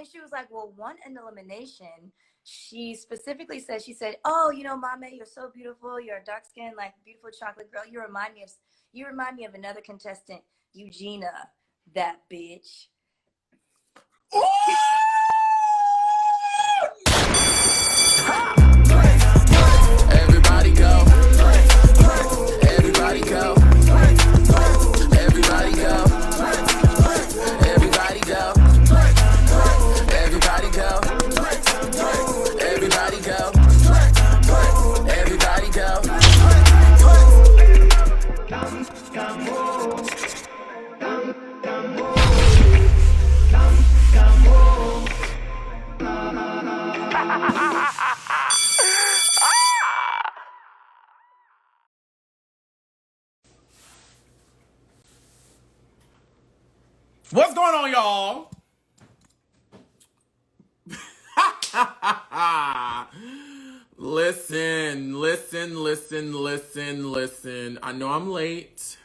and she was like, well, one in elimination, she specifically said, oh, you know, Mame, you're so beautiful. You're a dark skinned, like beautiful chocolate girl. You remind me of another contestant, Eugenia, that bitch. Everybody go. Everybody go. Everybody go. Everybody go. Everybody go. Everybody go. Everybody go. What's going on, y'all? Listen. I know I'm late.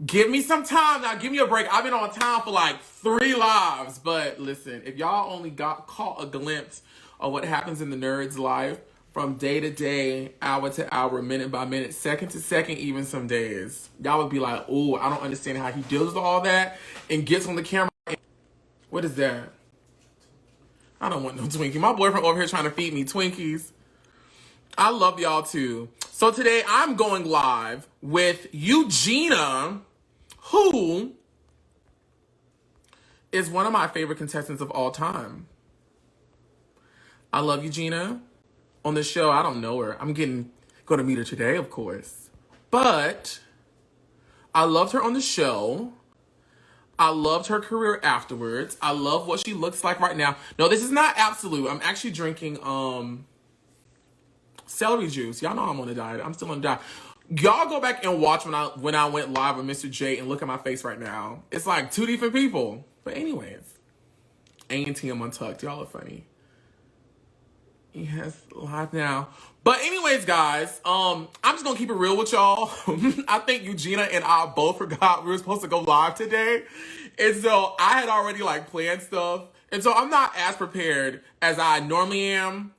Give me some time now. Give me a break. I've been on time for like 3 lives. But listen, if y'all only caught a glimpse of what happens in the nerd's life from day to day, hour to hour, minute by minute, second to second, even some days, y'all would be like, oh, I don't understand how he deals with all that and gets on the camera. What is that? I don't want no Twinkie. My boyfriend over here trying to feed me Twinkies. I love y'all too. So today I'm going live with Eugenia, who is one of my favorite contestants of all time. I love Eugenia. On the show, I don't know her. I'm going to meet her today, of course. But I loved her on the show. I loved her career afterwards. I love what she looks like right now. No, this is not Absolute. I'm actually drinking celery juice. Y'all know I'm on a diet. I'm still on a diet. Y'all go back and watch when I went live with Mr. J and look at my face right now. It's like 2 different people. But anyways, A&T I'm Untucked. Y'all are funny. Yes, live now. But anyways, guys, I'm just gonna keep it real with y'all. I think Eugenia and I both forgot we were supposed to go live today. And so I had already like planned stuff. And so I'm not as prepared as I normally am.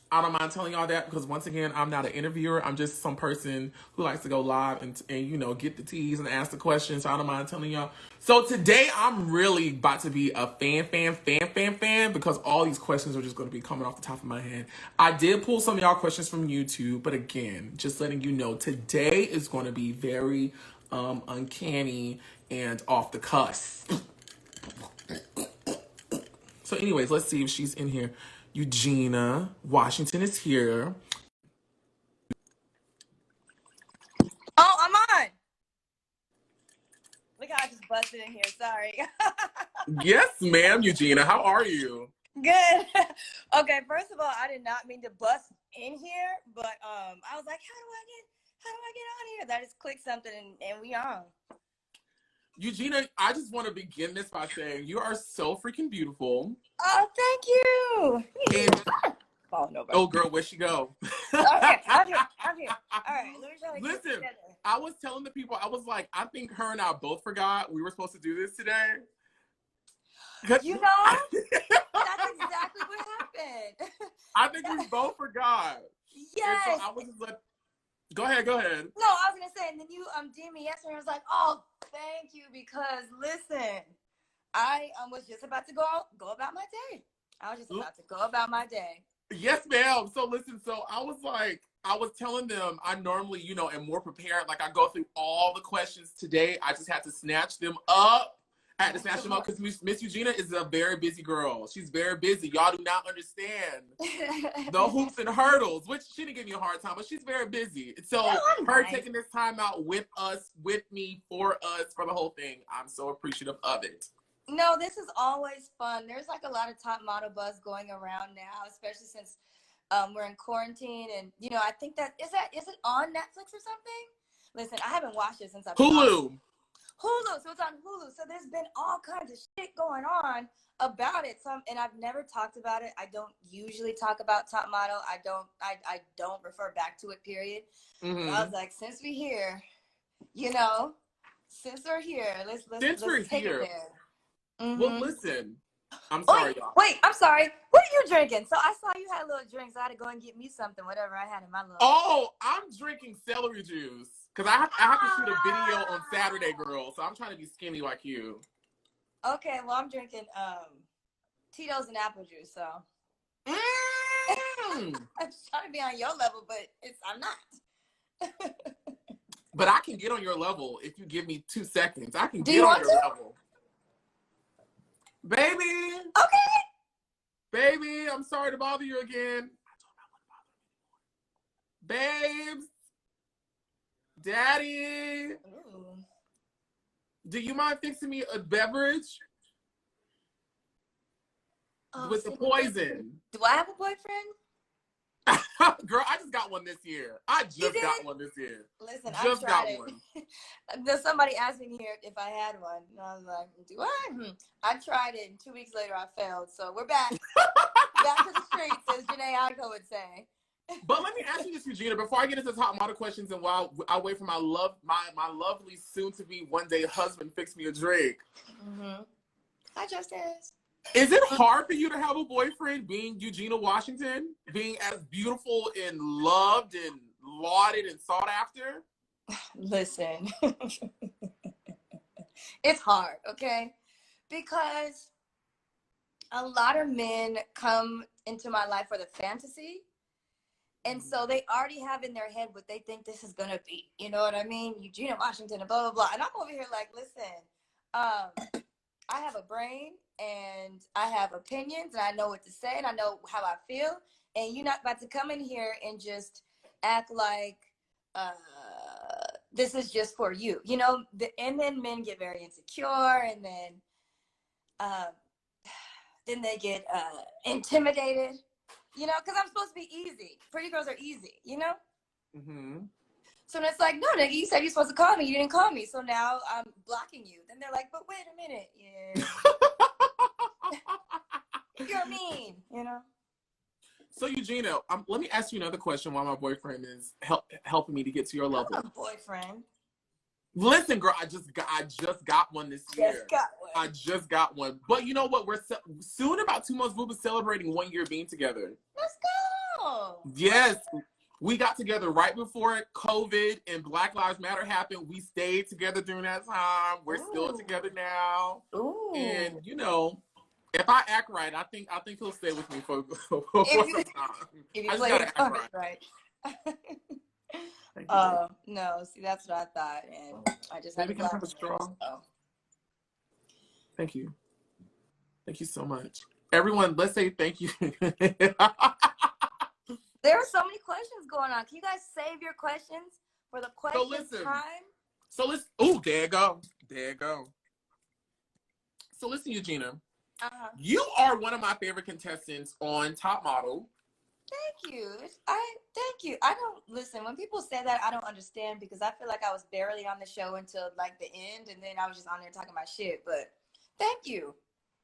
I don't mind telling y'all that because once again, I'm not an interviewer. I'm just some person who likes to go live and you know, get the teas and ask the questions. So I don't mind telling y'all. So today I'm really about to be a fan because all these questions are just going to be coming off the top of my head. I did pull some of y'all questions from YouTube, but again, just letting you know, today is going to be very uncanny and off the cusp. So anyways, let's see if she's in here. Eugena Washington is here. Oh, I'm on. Look how I just busted in here. Sorry. Yes, ma'am, Eugenia. How are you? Good. Okay, first of all, I did not mean to bust in here, but I was like, how do I get on here? I just clicked something and we on. Eugenia, I just want to begin this by saying you are so freaking beautiful. Oh, thank you. And falling over. Oh, girl, where'd she go? Okay, I'm here. All right, let me try to Listen, get together. I was telling the people, I was like, I think her and I both forgot we were supposed to do this today. You know, that's exactly what happened. I think we both forgot. Yes. And so I was just like, go ahead. No, I was gonna say, and then you DM'd me yesterday. I was like, oh, thank you, because listen, I was just about to go about my day. I was just about to go about my day. Yes, ma'am. So listen, so I was like, I was telling them I normally, you know, am more prepared. Like I go through all the questions today. I just had to snatch them up. I had to snatch them up because Miss Eugenia is a very busy girl. She's very busy. Y'all do not understand the hoops and hurdles, which she didn't give me a hard time, but she's very busy. So her taking this time out with us, with me, for us, for the whole thing, I'm so appreciative of it. No, this is always fun. There's like a lot of top model buzz going around now, especially since we're in quarantine. And, you know, I think is it on Netflix or something? Listen, I haven't watched it since I've been Hulu. So it's on Hulu. So there's been all kinds of shit going on about it. And I've never talked about it. I don't usually talk about Top Model. I don't refer back to it, period. Mm-hmm. I was like, since we're here, you know, let's take it there. Mm-hmm. Well, listen, I'm sorry, y'all. Wait, I'm sorry. What are you drinking? So I saw you had a little drink, so I had to go and get me something, whatever I had in my little. Oh, I'm drinking celery juice because I have to shoot a video on Saturday, girl. So I'm trying to be skinny like you. Okay, well I'm drinking Tito's and apple juice. So I'm just trying to be on your level, but I'm not. But I can get on your level if you give me 2 seconds. I can Do get you on want your to? level. Baby. Okay. Baby, I'm sorry to bother you again. Babes. Daddy. Ooh. Do you mind fixing me a beverage? With the poison. Do I have a boyfriend? Girl, I just got one this year. I just got one this year. Listen, just I tried got it. one. There's somebody asked me here if I had one. And I was like, do I? I tried it, and 2 weeks later I failed. So we're back. Back to the streets, as Anchal would say. But let me ask you this, Eugenia, before I get into top model questions and while I wait for my lovely soon-to-be one-day husband fix me a drink. Mm-hmm. Hi, Justice. Is it hard for you to have a boyfriend being Eugena Washington, being as beautiful and loved and lauded and sought after? Listen, it's hard, okay? Because a lot of men come into my life for the fantasy. And so they already have in their head what they think this is going to be. You know what I mean? Eugena Washington and blah, blah, blah. And I'm over here like, listen, I have a brain and I have opinions and I know what to say and I know how I feel. And you're not about to come in here and just act like this is just for you. You know, and then men get very insecure and then they get intimidated, you know, because I'm supposed to be easy. Pretty girls are easy, you know? Mm-hmm. So it's like, no, nigga, you said you're supposed to call me. You didn't call me. So now I'm blocking you. Then they're like, but wait a minute. Yeah. You're mean, you know? So Eugenia, let me ask you another question while my boyfriend is helping me to get to your level. I'm a boyfriend. Listen, girl, I just got one this year. I just got one. But you know what? We're soon, about 2 months, we'll be celebrating 1 year being together. Let's go. Yes. We got together right before COVID and Black Lives Matter happened. We stayed together during that time. We're still together now. Ooh. And you know, if I act right, I think he'll stay with me for some time. If you I just play gotta your act right. No, see, that's what I thought, and I just had Maybe to can I have a straw? So. Thank you. Thank you so much. Everyone, let's say thank you. There are so many questions going on. Can you guys save your questions for the question time? So let's. Oh, there you go. There you go. So listen, Eugenia. You are one of my favorite contestants on Top Model. Thank you. Thank you. I don't listen when people say that. I don't understand because I feel like I was barely on the show until like the end, and then I was just on there talking my shit. But thank you.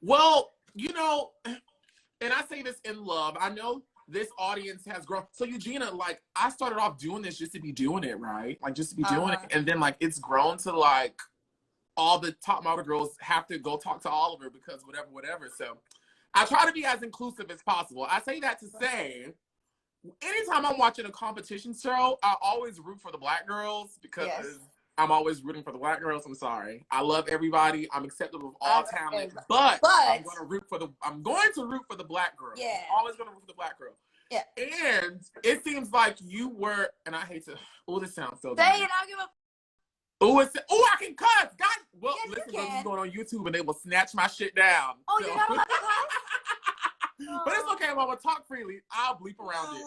Well, you know, and I say this in love. I know this audience has grown. So Eugenia, like I started off doing this just to be doing it, right? Like just to be doing it, and then like it's grown to like all the Top Model girls have to go talk to Oliver because whatever. So I try to be as inclusive as possible. I say that to say, anytime I'm watching a competition show, I always root for the Black girls because I'm always rooting for the Black girls. I'm sorry. I love everybody. I'm accepting of all talent, but I'm going to root for the Black girl. Yeah. I'm always going to root for the Black girl. Yeah. And it seems like you were, and I hate to, this sounds so Say bad. it, I'll give a I can cuss. God, well, yes, listen, this is going on YouTube and they will snatch my shit down. Oh, so. You're not allowed to cuss? But it's okay. I'm going to talk freely. I'll bleep around it.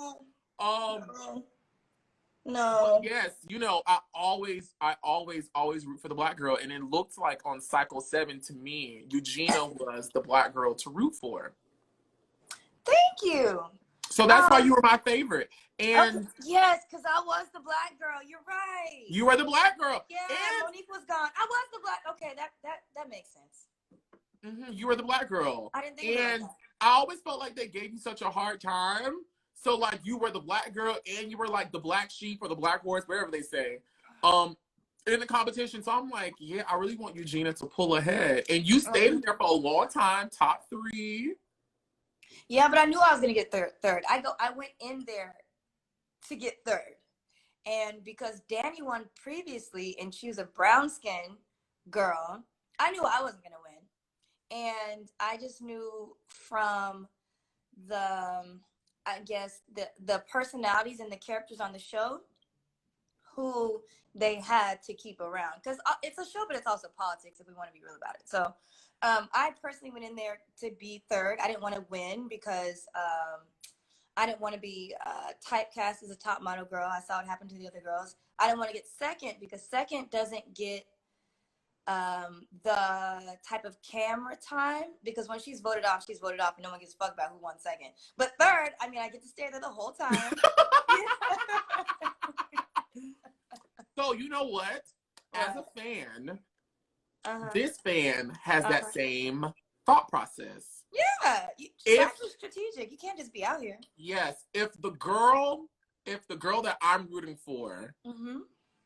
No. Yes, you know, I always root for the Black girl, and it looked like on cycle 7 to me, Eugenia was the Black girl to root for. Thank you. So that's why you were my favorite. And yes, because I was the Black girl. You're right. You were the Black girl. Yeah, and Monique was gone. I was the Black. Okay, that makes sense. Mm-hmm, you were the Black girl. I didn't think about that. I always felt like they gave you such a hard time. So like you were the Black girl and you were like the black sheep or the Black horse, wherever they say. in the competition. So I'm like, yeah, I really want Eugenia to pull ahead. And you stayed in there for a long time, top 3. Yeah, but I knew I was gonna get third. I went in there to get third. And because Danny won previously and she was a brown skin girl, I knew I wasn't gonna win. And I just knew from the I guess the personalities and the characters on the show who they had to keep around, because it's a show but it's also politics if we want to be real about it. So I personally went in there to be third. I didn't want to win because I didn't want to be typecast as a top model girl. I saw it happen to the other girls. I didn't want to get second because second doesn't get the type of camera time, because when she's voted off and no one gives a fuck about who won second. But third, I mean, I get to stay there the whole time. So you know what? As a fan, this fan has that same thought process. Yeah, strategy strategic. You can't just be out here. Yes, if the girl that I'm rooting for,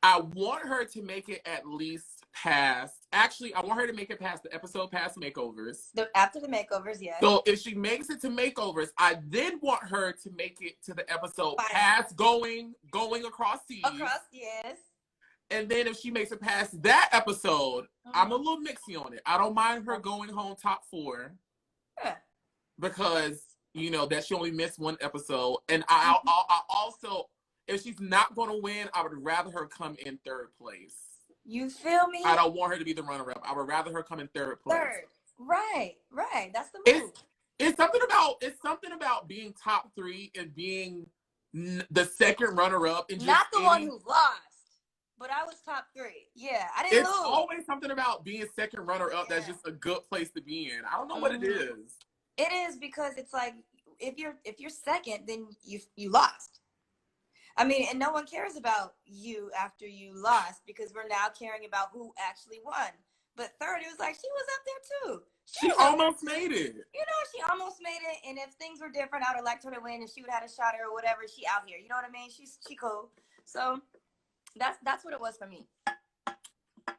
I want her to make it at least past. Actually, I want her to make it past the episode past makeovers. After the makeovers, yes. So if she makes it to makeovers, I then want her to make it to the episode past going across seas. Across, yes. And then if she makes it past that episode, I'm a little mixy on it. I don't mind her going home top 4. Yeah. Because, you know, that she only missed one episode. And I also, if she's not going to win, I would rather her come in 3rd place. You feel me? I don't want her to be the runner-up. I would rather her come in 3rd place. Right. That's the move. It's something about being top 3 and being the second runner-up. And not the one who lost. But I was top 3. Yeah, I didn't lose. It's always something about being second runner-up that's just a good place to be in. I don't know what it is. It is because it's like if you're second, then you lost. I mean, and no one cares about you after you lost because we're now caring about who actually won. But third, it was like she was up there too. She almost made it. You know, she almost made it. And if things were different, I would have liked her to win, and she would have had a shot or whatever. She out here. You know what I mean? She cool. So. That's what it was for me.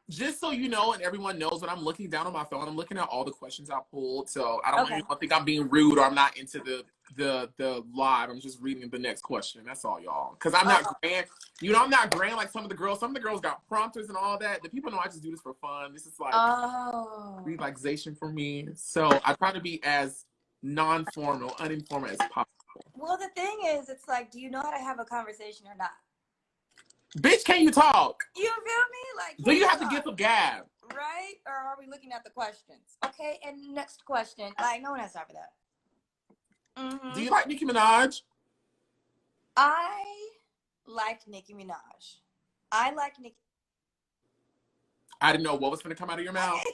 Just so you know, and everyone knows, when I'm looking down on my phone, I'm looking at all the questions I pulled. So I don't want anyone to think I'm being rude or I'm not into the live. I'm just reading the next question. That's all, y'all. Because I'm not grand. You know, I'm not grand like some of the girls. Some of the girls got prompters and all that. The people know I just do this for fun. This is like relaxation for me. So I try to be as non-formal, uninformal as possible. Well, the thing is, it's like, do you know how to have a conversation or not? Bitch, can you talk? You feel me? Like, do you have to give a gab? Right? Or are we looking at the questions? Okay, and next question. Like, no one has time for that. Do you like Nicki Minaj? I like Nicki Minaj. I like Nicki. I didn't know what was going to come out of your mouth.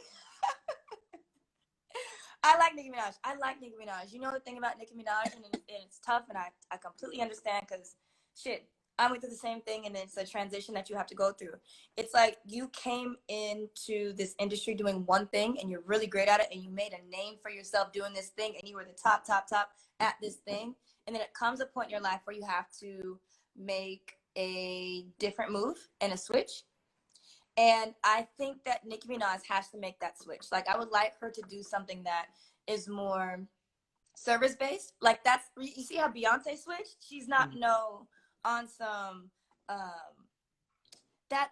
I like Nicki Minaj. You know the thing about Nicki Minaj, and it's tough, and I completely understand because, shit, I went through the same thing, and it's a transition that you have to go through. It's like you came into this industry doing one thing, and you're really great at it, and you made a name for yourself doing this thing, and you were the top at this thing. And then it comes a point in your life where you have to make a different move and a switch. And I think that Nicki Minaj has to make that switch. Like, I would like her to do something that is more service-based. Like, you see how Beyonce switched? She's not on some that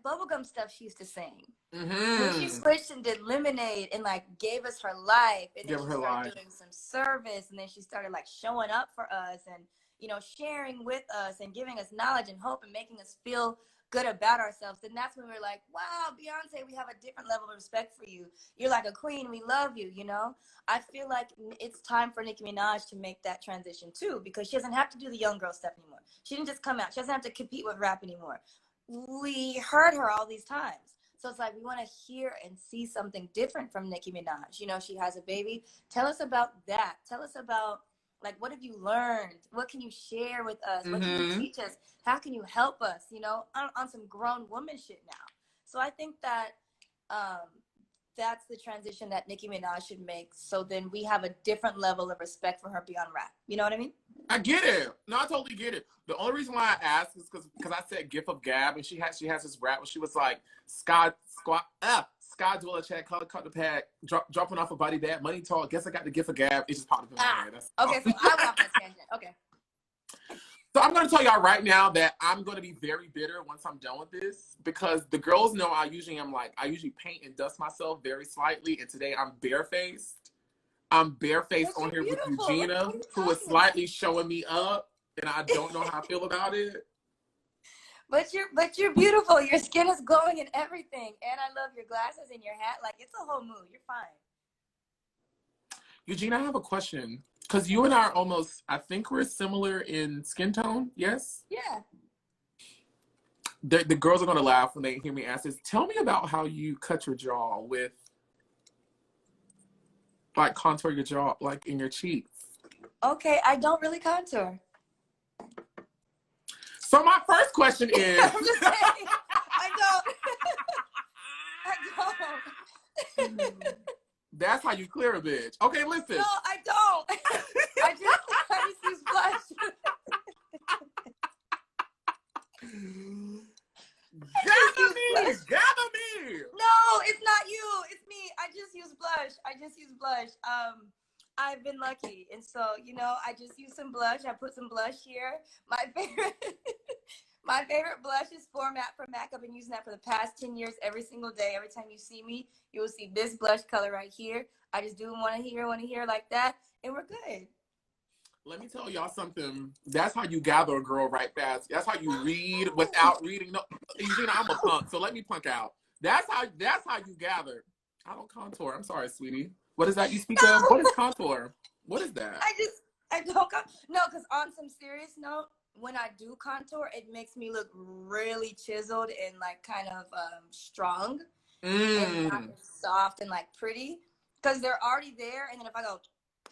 bubblegum stuff she used to sing. When she switched and did Lemonade and like gave us her life, and then she started doing some service, and then she started like showing up for us and, you know, sharing with us and giving us knowledge and hope and making us feel good about ourselves. Then that's when we're like, wow, Beyonce, we have a different level of respect for you. You're like a queen. We love you, you know? I feel like it's time for Nicki Minaj to make that transition too, because she doesn't have to do the young girl stuff anymore. She didn't just come out. She doesn't have to compete with rap anymore. We heard her all these times. So it's like, we want to hear and see something different from Nicki Minaj. You know, she has a baby. Tell us about that. Tell us about, like, what have you learned? What can you share with us? What can you teach us? How can you help us, you know, on some grown woman shit now? So I think that that's the transition that Nicki Minaj should make. So then we have a different level of respect for her beyond rap. You know what I mean? I get it. No, I totally get it. The only reason why I asked is because I said "Gift of Gab" and she has this rap where she was like Sky Dweller Chat, color cut the pack, dropping off a body bag, money talk. Guess I got the gift of gab. It just popped up in my head. That's okay, so I went off that tangent. Okay. So I'm gonna tell y'all right now that I'm gonna be very bitter once I'm done with this because the girls know I usually paint and dust myself very slightly, and today I'm barefaced. I'm barefaced on here with Eugena, who is slightly showing me up, and I don't know how I feel about it. But you're beautiful. Your skin is glowing and everything, and I love your glasses and your hat. Like, it's a whole mood. You're fine. Eugenia, I have a question. Because you and I are almost, I think we're similar in skin tone, yes? Yeah. The girls are going to laugh when they hear me ask this. Tell me about how you cut your jaw with, like, contour your jaw, like, in your cheeks. Okay, I don't really contour. So my first question is... I'm just saying, I don't. That's how you clear a bitch. Okay, listen. No, I don't. I just use blush. Gather me! No, it's not you. It's me. I just use blush. I've been lucky, and so I just use some blush. I put some blush here. My favorite blush is Format from MAC. I've been using that for the past 10 years. Every single day, every time you see me, you will see this blush color right here. I just do one here like that, and we're good. Let me tell y'all something. That's how you gather a girl right fast. That's how you read without reading. No, Eugenia, I'm a punk, so let me punk out. That's how you gather. I don't contour. I'm sorry, sweetie. What is that you speak of? What is contour? What is that? I don't no, because on some serious note, when I do contour, it makes me look really chiseled and like kind of strong and not soft and like pretty, because they're already there. And then if I go,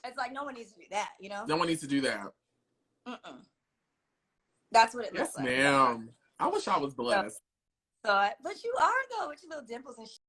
it's like no one needs to do that, No one needs to do that. That's what it looks like. Yes, ma'am. I wish I was blessed. But you are though, with your little dimples and shit.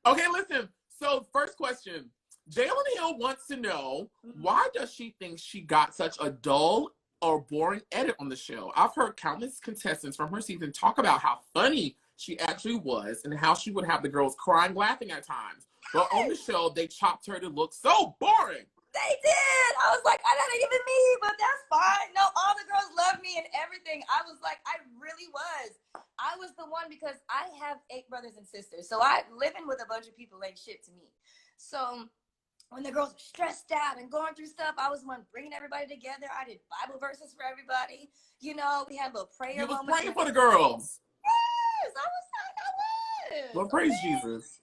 Okay, listen. So first question. Jalen Hill wants to know, why does she think she got such a dull or boring edit on the show? I've heard countless contestants from her season talk about how funny she actually was and how she would have the girls crying, laughing at times. But on the show, they chopped her to look so boring. They did. I was like, that ain't even me, but that's fine. No, all the girls love me and everything. I was like, I really was. I was the one because I have 8 brothers and sisters. So living with a bunch of people ain't shit to me. So when the girls were stressed out and going through stuff, I was the one bringing everybody together. I did Bible verses for everybody. We had little prayer moments. You was praying for the girls. Yes, I was. Well, praise Jesus.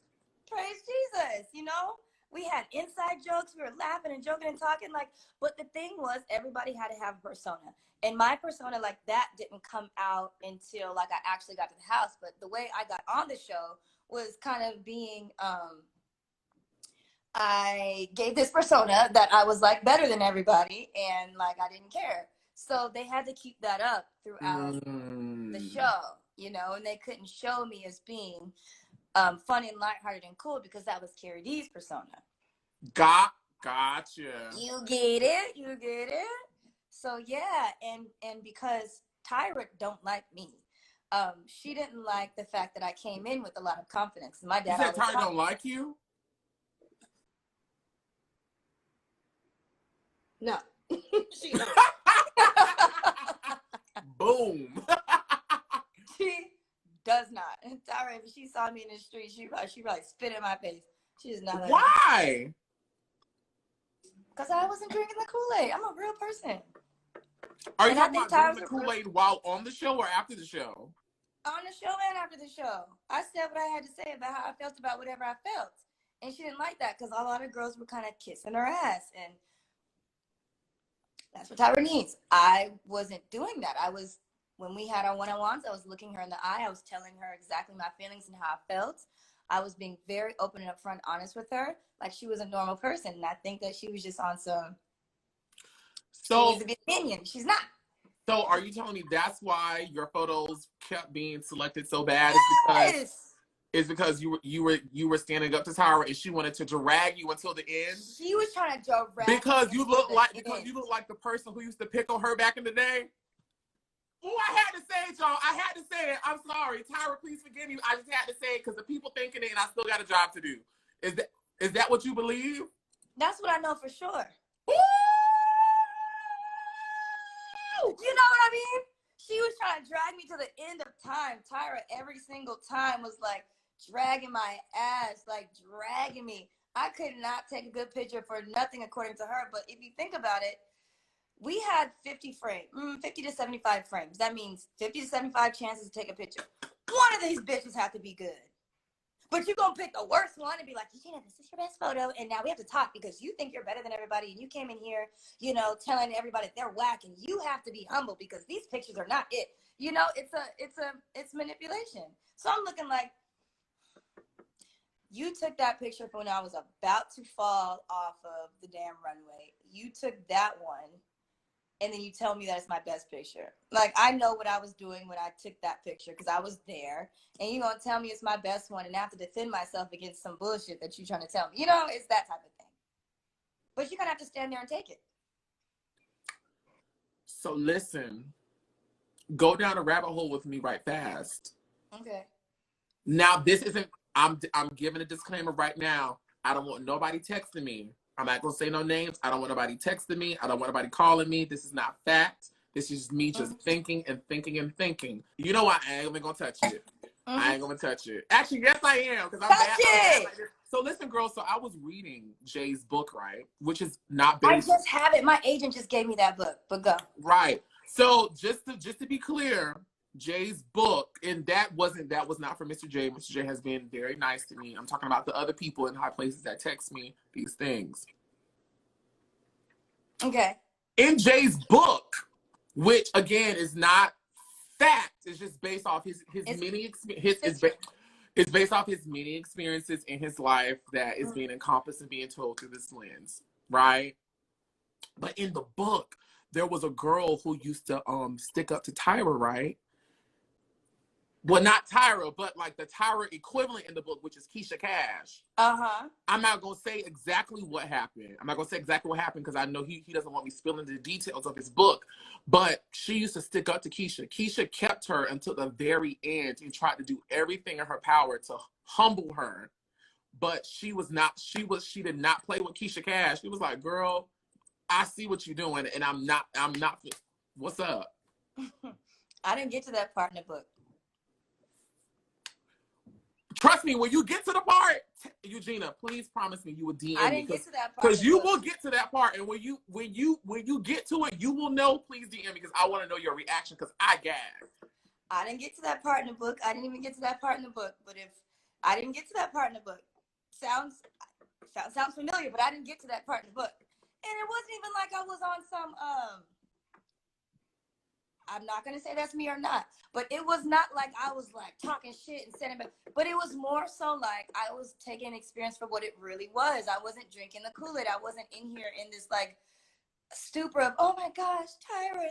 Praise Jesus, We had inside jokes. We were laughing and joking and talking. But the thing was, everybody had to have a persona. And my persona like that didn't come out until I actually got to the house. But the way I got on the show was kind of being, I gave this persona that I was better than everybody, and I didn't care. So they had to keep that up throughout the show, and they couldn't show me as being funny and lighthearted and cool because that was CarrieDee's persona. Gotcha. You get it. So yeah, and because Tyra don't like me, she didn't like the fact that I came in with a lot of confidence. My dad. You said Tyra don't like you? No. She don't. Boom. She does not. Tyra, if she saw me in the street, she probably spit in my face. She does not. Why? Because I wasn't drinking the Kool-Aid. I'm a real person. Are you talking about drinking the Kool-Aid while on the show or after the show? On the show and after the show. I said what I had to say about how I felt about whatever I felt. And she didn't like that because a lot of girls were kind of kissing her ass. And that's what Tyra needs. I wasn't doing that. When we had our one-on-ones, I was looking her in the eye. I was telling her exactly my feelings and how I felt. I was being very open and upfront, honest with her, like she was a normal person. And I think that she was just on some. So she needs to be opinion. She's not. So are you telling me that's why your photos kept being selected so bad? Yes. It's because you were standing up to Tyra and she wanted to drag you until the end? She was trying to drag Because me you until look the like end. the person who used to pick on her back in the day. Oh, I had to say it, y'all. I had to say it. I'm sorry. Tyra, please forgive me. I just had to say it because the people thinking it and I still got a job to do. Is that what you believe? That's what I know for sure. Woo! You know what I mean? She was trying to drag me to the end of time. Tyra every single time was like dragging my ass, like dragging me. I could not take a good picture for nothing according to her. But if you think about it, we had 50 to 75 frames. That means 50 to 75 chances to take a picture. One of these bitches have to be good. But you're going to pick the worst one and be like, Eugenia, this is your best photo. And now we have to talk because you think you're better than everybody. And you came in here, you know, telling everybody they're whack. And you have to be humble because these pictures are not it. You know, it's manipulation. So I'm looking like, you took that picture when I was about to fall off of the damn runway. You took that one. And then you tell me that it's my best picture. Like, I know what I was doing when I took that picture because I was there. And you're going to tell me it's my best one and I have to defend myself against some bullshit that you're trying to tell me. You know, it's that type of thing. But you're going to have to stand there and take it. So listen, go down a rabbit hole with me right fast. Okay. Now, this isn't, I'm giving a disclaimer right now. I don't want nobody texting me. I'm not going to say no names. I don't want nobody texting me. I don't want nobody calling me. This is not fact. This is me just thinking and thinking and thinking. You know what? I ain't even going to touch it. I ain't going to touch it. Actually, yes, I am. Because I'm bad like this. So listen, girls. So I was reading Jay's book, right? Which is not based. I just have it. My agent just gave me that book. But go. Right. So just to be clear, Jay's book, and that was not for Mr. J. Mr. J has been very nice to me. I'm talking about the other people in high places that text me these things. Okay. In Jay's book, which again is not fact, it's just based off his many experiences. It's based off his many experiences in his life that is being encompassed and being told through this lens, right? But in the book, there was a girl who used to stick up to Tyra, right? Well, not Tyra, but like the Tyra equivalent in the book, which is Keisha Cash. Uh-huh. I'm not going to say exactly what happened. I'm not going to say exactly what happened because I know he doesn't want me spilling the details of his book. But she used to stick up to Keisha. Keisha kept her until the very end and tried to do everything in her power to humble her. But she did not play with Keisha Cash. She was like, girl, I see what you're doing and I'm not, what's up? I didn't get to that part in the book. Trust me, when you get to the part, Eugenia, please promise me you will DM me. I didn't get to that part. Because you will get to that part, and when you get to it, you will know. Please DM me because I want to know your reaction because I gagged. I didn't get to that part in the book. I didn't even get to that part in the book. But if I didn't get to that part in the book, sounds familiar. But I didn't get to that part in the book, and it wasn't even like I was on some I'm not gonna say that's me or not, but it was not like I was like talking shit and sending back. But it was more so like I was taking experience for what it really was. I wasn't drinking the Kool-Aid. I wasn't in here in this like stupor of, oh my gosh, Tyra,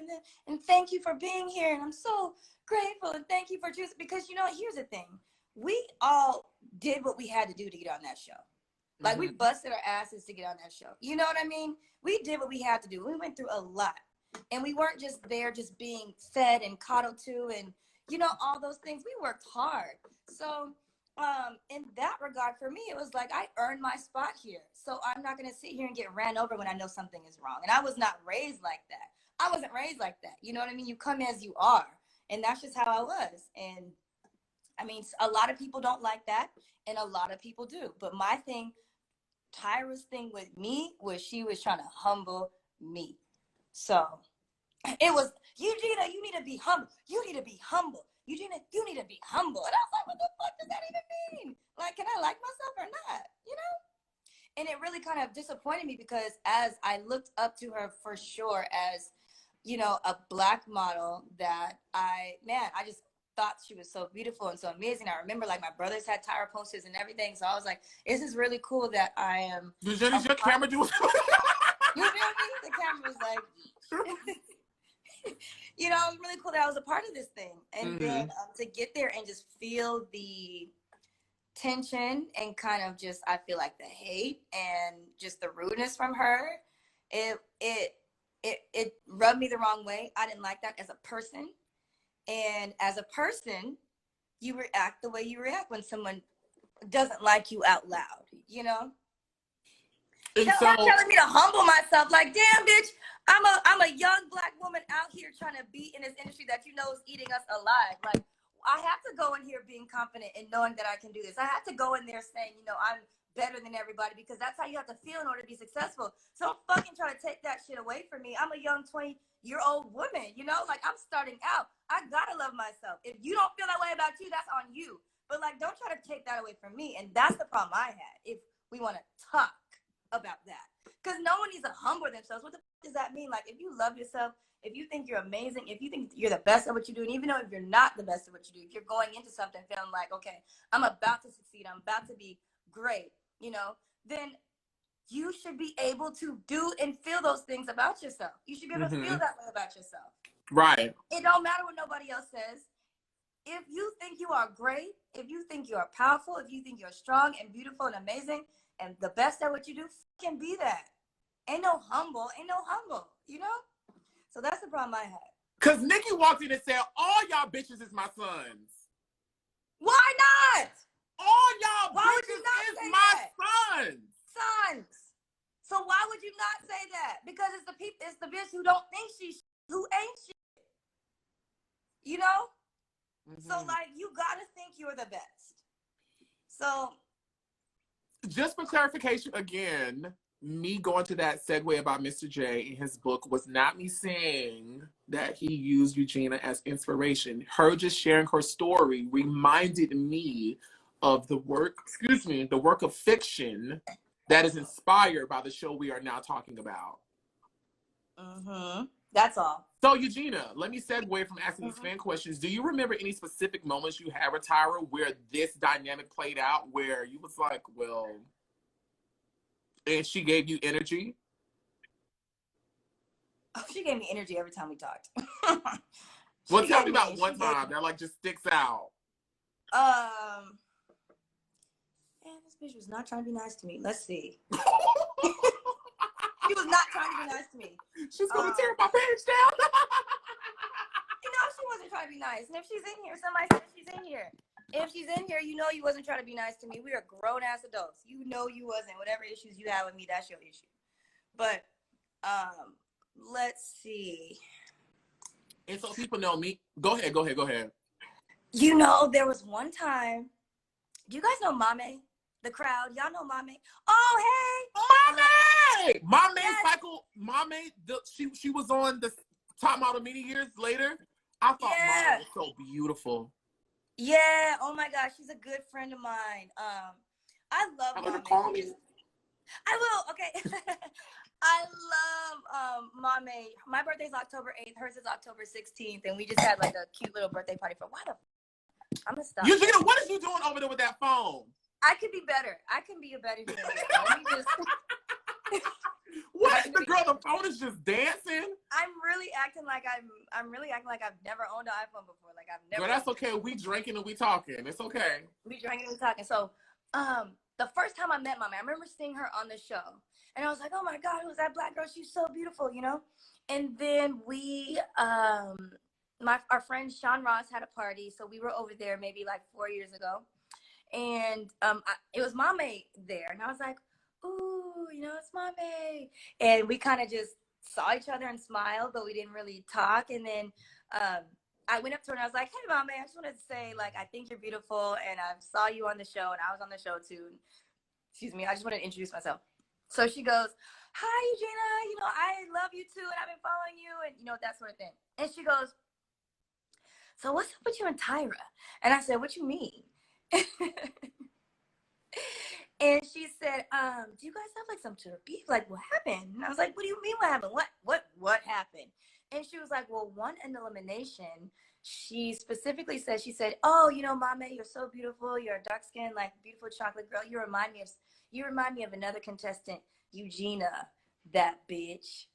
and thank you for being here, and I'm so grateful, and thank you for choosing. Because you know, here's the thing: we all did what we had to do to get on that show. Like we busted our asses to get on that show. You know what I mean? We did what we had to do. We went through a lot. And we weren't just there just being fed and coddled to and, you know, all those things. We worked hard. So in that regard, for me, it was like I earned my spot here. So I'm not going to sit here and get ran over when I know something is wrong. And I was not raised like that. I wasn't raised like that. You know what I mean? You come as you are. And that's just how I was. And I mean, a lot of people don't like that. And a lot of people do. But my thing, Tyra's thing with me was she was trying to humble me. So it was, Eugenia, you need to be humble. You need to be humble. Eugenia, you need to be humble. And I was like, what the fuck does that even mean? Like, can I like myself or not? You know? And it really kind of disappointed me because as I looked up to her for sure as, you know, a Black model that I just thought she was so beautiful and so amazing. I remember like my brothers had Tyra posters and everything. So I was like, this is really cool that I am. Eugenia, your camera do You feel me? The camera was like, you know, it was really cool that I was a part of this thing. And then to get there and just feel the tension and kind of just, I feel like the hate and just the rudeness from her, it rubbed me the wrong way. I didn't like that as a person. And as a person, you react the way you react when someone doesn't like you out loud, you know? And So her telling me to humble myself, like, damn, bitch, I'm a young Black woman out here trying to be in this industry that you know is eating us alive. Like, I have to go in here being confident and knowing that I can do this. I have to go in there saying, you know, I'm better than everybody, because that's how you have to feel in order to be successful. So don't fucking try to take that shit away from me. I'm a young 20-year-old woman, you know, like, I'm starting out. I gotta love myself. If you don't feel that way about you, that's on you. But like, don't try to take that away from me. And that's the problem I had. If we want to talk about that, because no one needs to humble themselves. What the fuck does that mean? Like, if you love yourself, if you think you're amazing, if you think you're the best at what you do, and even though if you're not the best at what you do, if you're going into something feeling like, okay, I'm about to succeed, I'm about to be great, you know, then you should be able to do and feel those things about yourself. You should be able to feel that way about yourself. Right. It don't matter what nobody else says. If you think you are great, if you think you are powerful, if you think you're strong and beautiful and amazing and the best at what you do, fucking be that. Ain't no humble, you know? So that's the problem I had. Because Nicki walked in and said, all y'all bitches is my sons. Why not? All y'all Why would bitches you not is say my that? sons. Sons. So why would you not say that? Because it's the people, it's the bitch who don't think she's who ain't she. You know? So like, you gotta think you're the best. So just for clarification again, me going to that segue about Mr. J in his book was not me saying that he used Eugenia as inspiration. Her just sharing her story reminded me of the work of fiction that is inspired by the show we are now talking about. That's all. So, Eugenia, let me segue from asking these fan questions. Do you remember any specific moments you had with Tyra where this dynamic played out, where you was like, well, and she gave you energy? Oh, she gave me energy every time we talked. Well, tell me about one time that like just sticks out. Man, this bitch was not trying to be nice to me. Let's see. She was not trying to be nice to me. She's gonna tear my page down. You know, she wasn't trying to be nice. And if she's in here, somebody said she's in here. If she's in here, you know you wasn't trying to be nice to me. We are grown-ass adults. You know you wasn't. Whatever issues you have with me, that's your issue. But, let's see. And so people know me. Go ahead. You know, there was one time. Do you guys know Mame? The crowd. Y'all know Mame? Oh, hey! Mame! Mame yes. cycle. Mame, she was on the Top Model many years later. I thought Mame was so beautiful. Yeah. Oh my gosh, she's a good friend of mine. I love Mame. I will. Okay. I love Mame. My birthday's October 8th. Hers is October 16th, and we just had like a cute little birthday party for. Why the? I'm gonna stop. Eugenia, what is you doing over there with that phone? I could be better. I can be a better human. Let me just. What? The girl, the phone is just dancing. I'm really acting like I've never owned an iPhone before. Like I've never. Girl, that's okay. We drinking and we talking. It's okay. We drinking and we talking. So, the first time I met Mama, I remember seeing her on the show, and I was like, oh my God, who's that Black girl? She's so beautiful, you know. And then we, our friend Sean Ross had a party, so we were over there maybe like 4 years ago, and it was Mame there, and I was like, ooh, you know, it's Mame. And we kind of just saw each other and smiled, but we didn't really talk. And then I went up to her and I was like, hey, Mame, I just wanted to say, like, I think you're beautiful, and I saw you on the show, and I was on the show too. Excuse me, I just wanted to introduce myself. So she goes, hi, Eugenia, you know, I love you too, and I've been following you, and, you know, that sort of thing. And she goes, so what's up with you and Tyra? And I said, what you mean? And she said, do you guys have like some sort of beef? Like, what happened? And I was like, what do you mean what happened? What happened? And she was like, well, one in elimination, she specifically said, oh, you know, Mame, you're so beautiful. You're a dark skinned, like beautiful chocolate girl. You remind me of another contestant, Eugenia, that bitch.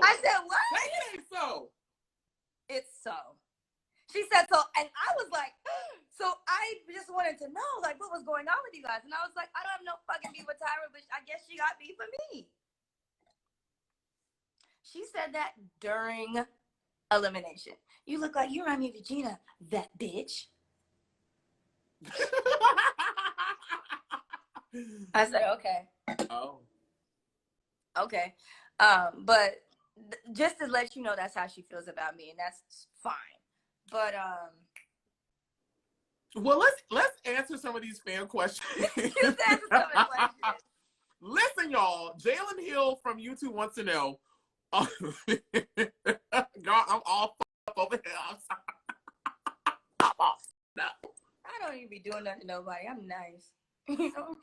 I said, what? Say it ain't so. It's so. She said so, and I was like, so I just wanted to know, like, what was going on with you guys? And I was like, I don't have no fucking beef with Tyra, but I guess she got beef with me. She said that during elimination. You look like you remind me of Eugenia, that bitch. I said, okay. Oh. Okay. But just to let you know, that's how she feels about me, and that's fine. But well, let's answer some of these fan questions. Let's answer some of the questions. Listen, y'all. Jalen Hill from YouTube wants to know. Y'all, I'm all up over here. I'm sorry. I'm all up. I don't even be doing nothing to nobody. I'm nice. You know?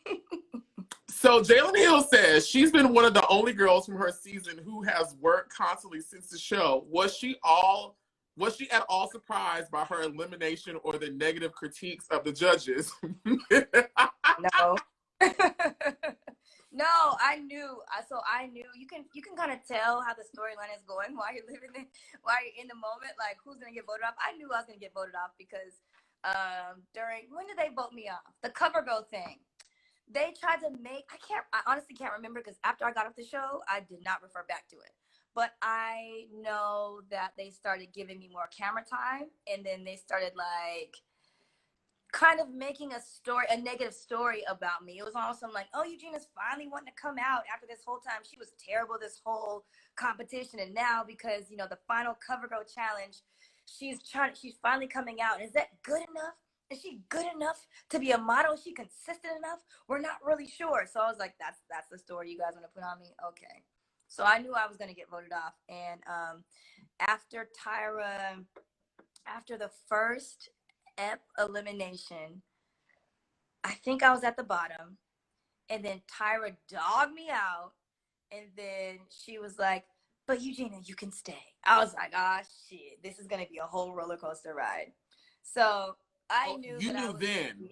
So Jalen Hill says she's been one of the only girls from her season who has worked constantly since the show. Was she at all surprised by her elimination or the negative critiques of the judges? No. No, I knew. So I knew you can kind of tell how the storyline is going while you're while you're in the moment, like who's gonna get voted off. I knew I was gonna get voted off because when did they vote me off? The cover girl thing. They tried to make, I honestly can't remember because after I got off the show, I did not refer back to it. But I know that they started giving me more camera time, and then they started like kind of making a negative story about me. It was also like, oh, Eugena's finally wanting to come out after this whole time. She was terrible this whole competition, and now because, you know, the final cover girl challenge, she's finally coming out. Is that good enough? Is she good enough to be a model? Is she consistent enough? We're not really sure. So I was like, that's the story you guys want to put on me? Okay. So I knew I was going to get voted off. And after the first elimination, I think I was at the bottom. And then Tyra dogged me out. And then she was like, but Eugenia, you can stay. I was like, ah, shit, this is going to be a whole roller coaster ride. So I knew. You knew then.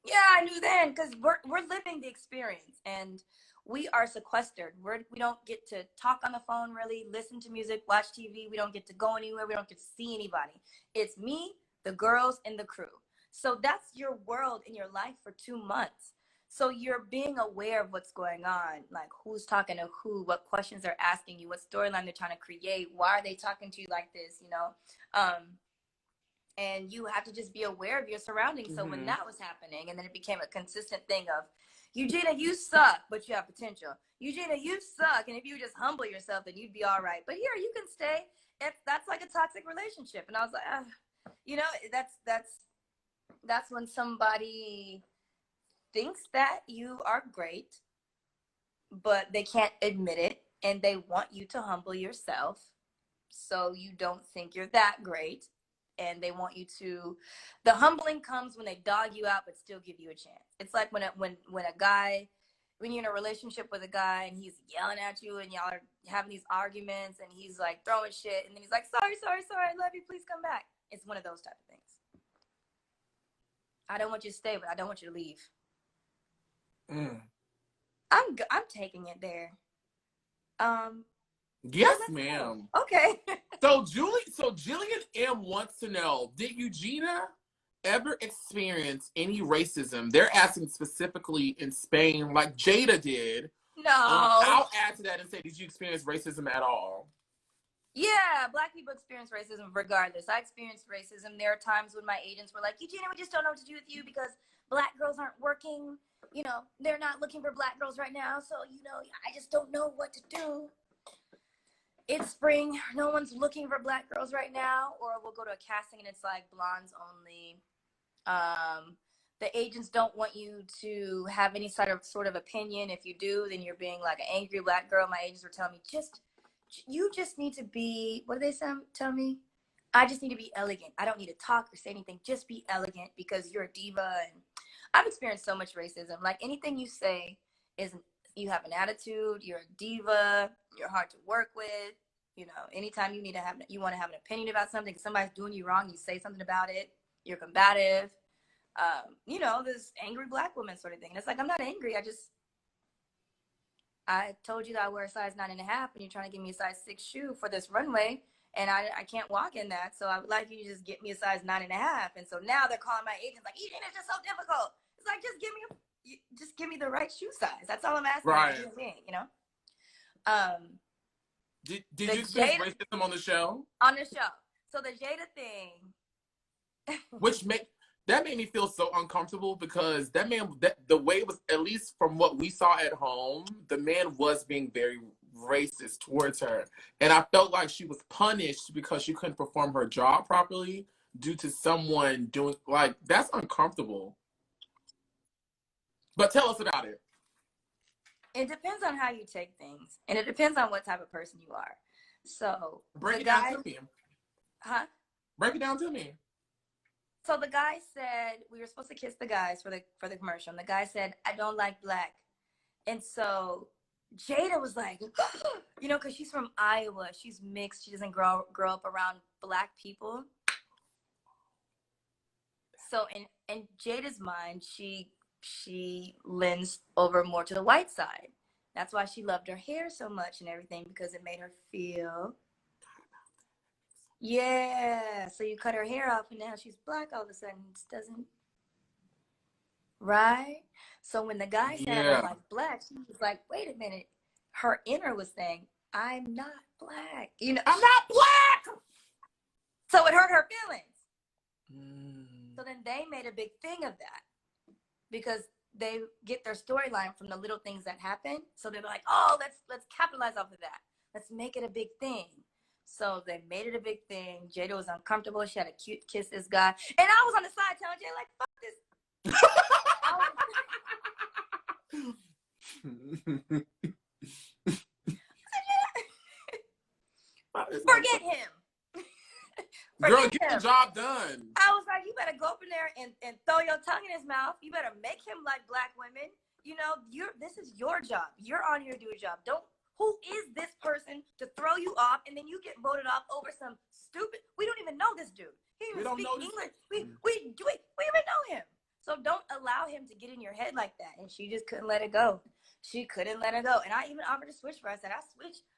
Yeah, I knew then because we're living the experience, and we are sequestered. We don't get to talk on the phone, really listen to music, watch TV. We don't get to go anywhere. We don't get to see anybody. It's me, the girls, and the crew. So that's your world in your life for 2 months. So you're being aware of what's going on, like who's talking to who, what questions they're asking you, what storyline they're trying to create, why are they talking to you like this, you know? And you have to just be aware of your surroundings. So when that was happening, and then it became a consistent thing of, Eugenia, you suck, but you have potential. Eugenia, you suck, and if you just humble yourself, then you'd be all right. But here, you can stay. That's like a toxic relationship. And I was like, you know, that's when somebody thinks that you are great, but they can't admit it, and they want you to humble yourself so you don't think you're that great. And they want you to, the humbling comes when they dog you out but still give you a chance. It's like when you're in a relationship with a guy and he's yelling at you and y'all are having these arguments and he's like throwing shit and then he's like, sorry, I love you, please come back. It's one of those type of things. I don't want you to stay, but I don't want you to leave. I'm taking it there. Yes, ma'am. Okay. So Jillian M wants to know, did Eugenia ever experience any racism? They're asking specifically in Spain, like Jada did. No. I'll add to that and say, did you experience racism at all? Yeah, Black people experience racism regardless. I experienced racism. There are times when my agents were like, Eugenia, we just don't know what to do with you because Black girls aren't working. You know, they're not looking for Black girls right now. So, you know, I just don't know what to do. It's spring. No one's looking for Black girls right now. Or we'll go to a casting and it's like blondes only. The agents don't want you to have any sort of opinion. If you do, then you're being like an angry Black girl. My agents were telling me, you just need to be, what do they tell me? I just need to be elegant. I don't need to talk or say anything. Just be elegant because you're a diva. And I've experienced so much racism. Like anything you say is, you have an attitude, you're a diva, you're hard to work with. You know, anytime you want to have an opinion about something, if somebody's doing you wrong, you say something about it, you're combative. You know, this angry Black woman sort of thing. And it's like, I'm not angry. I just I told you that I wear a size 9.5, and you're trying to give me a size 6 shoe for this runway, and I can't walk in that. So I would like you to just get me a size 9.5. And so now they're calling my agents like, Eugenia, it's just so difficult. It's like, just give me the right shoe size. That's all I'm asking. Right. You know. Did you experience racism on the show? On the show. So the Jada thing, that made me feel so uncomfortable because that the way it was, at least from what we saw at home, the man was being very racist towards her. And I felt like she was punished because she couldn't perform her job properly due to someone doing, like, that's uncomfortable. But tell us about it. It depends on how you take things. And it depends on what type of person you are. So break it down to me. Huh? Break it down to me. So the guy said we were supposed to kiss the guys for the commercial. And the guy said, I don't like black. And so Jada was like, you know, because she's from Iowa. She's mixed. She doesn't grow up around black people. So in Jada's mind, she leans over more to the white side. That's why she loved her hair so much and everything, because it made her feel, yeah. So you cut her hair off and now she's black all of a sudden. It doesn't, right? So when the guy said, I don't like black, she was like, wait a minute. Her inner was saying, I'm not black. You know, I'm not black. So it hurt her feelings. So then they made a big thing of that, because they get their storyline from the little things that happen. So they're like, oh, let's capitalize off of that. Let's make it a big thing. So they made it a big thing. Jada was uncomfortable. She had a cute kiss this guy. And I was on the side telling Jada, like, fuck this. Forget him. Girl, get the job done. I was like, you better go up in there and throw your tongue in his mouth. You better make him like black women. You know, this is your job. You're on here to do a job. Who is this person to throw you off and then you get voted off over some stupid, we don't even know this dude. He didn't even speak English. We even know him. So don't allow him to get in your head like that. And she just couldn't let it go. She couldn't let it go. And I even offered to switch for her. I said,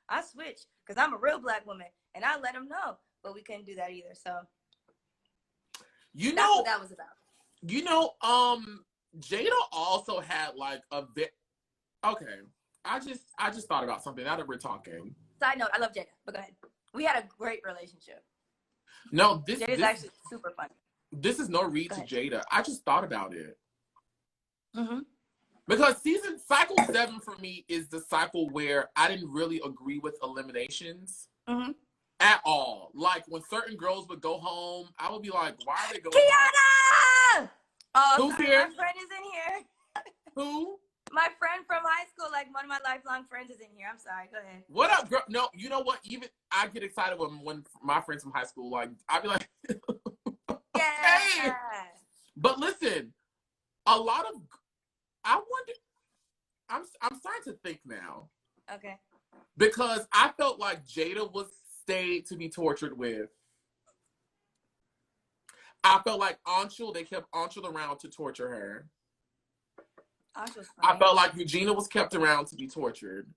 I switch because I'm a real black woman. And I let him know. But we couldn't do that either. So that's what that was about. You know, Jada also had like a bit. Okay, I just thought about something now that we're talking. Side note, I love Jada, but go ahead. We had a great relationship. No, Jada's actually super funny. This is no read to Jada. I just thought about it. Mm-hmm. Because cycle 7 for me is the cycle where I didn't really agree with eliminations. Mm-hmm. At all. Like when certain girls would go home, I would be like, why are they going home? Who's here? My friend is in here. Who? My friend from high school, like one of my lifelong friends is in here. I'm sorry, go ahead. What up, girl? No, you know what? Even I get excited when my friends from high school, like, I'd be like, yeah. Hey! But listen, a lot of, I wonder, I'm starting to think now. Okay. Because I felt like Jada was stayed to be tortured with. I felt like Anchal, they kept Anchal around to torture her. I felt like Eugenia was kept around to be tortured.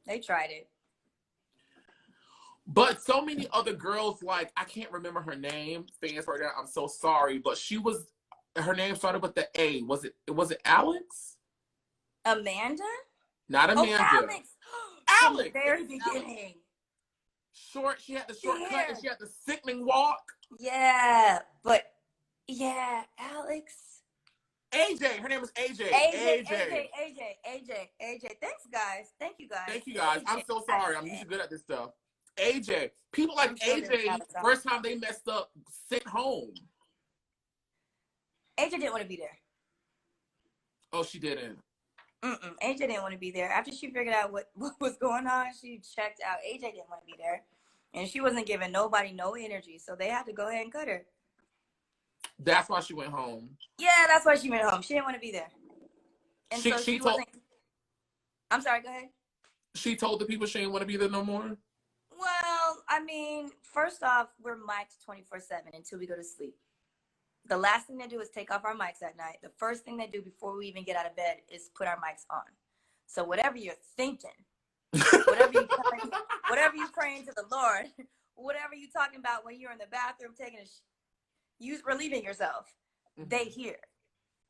They tried it. But so many other girls, like, I can't remember her name. Fans right now, I'm so sorry. But her name started with the A. Was it Alex? Amanda? Not Amanda. Oh, Alex. Alex. From the very beginning. Short, she had the short cut and she had the sickening walk. Yeah, but yeah, Alex. AJ, her name was AJ. AJ. Thanks, guys. Thank you, guys. Thank you, guys. AJ. I'm so sorry. I'm usually good at this stuff. AJ. People like AJ, first time they messed up, sent home. AJ didn't want to be there. Oh, she didn't. AJ didn't want to be there. After she figured out what was going on, she checked out. AJ didn't want to be there. And she wasn't giving nobody no energy. So they had to go ahead and cut her. That's why she went home. Yeah, that's why she went home. She didn't want to be there. And so she wasn't. I'm sorry, go ahead. She told the people she didn't want to be there no more? Well, I mean, first off, we're mic'd 24/7 until we go to sleep. The last thing they do is take off our mics at night. The first thing they do before we even get out of bed is put our mics on. So whatever you're thinking, whatever you praying to the Lord, whatever you talking about when you're in the bathroom taking you relieving yourself, they hear.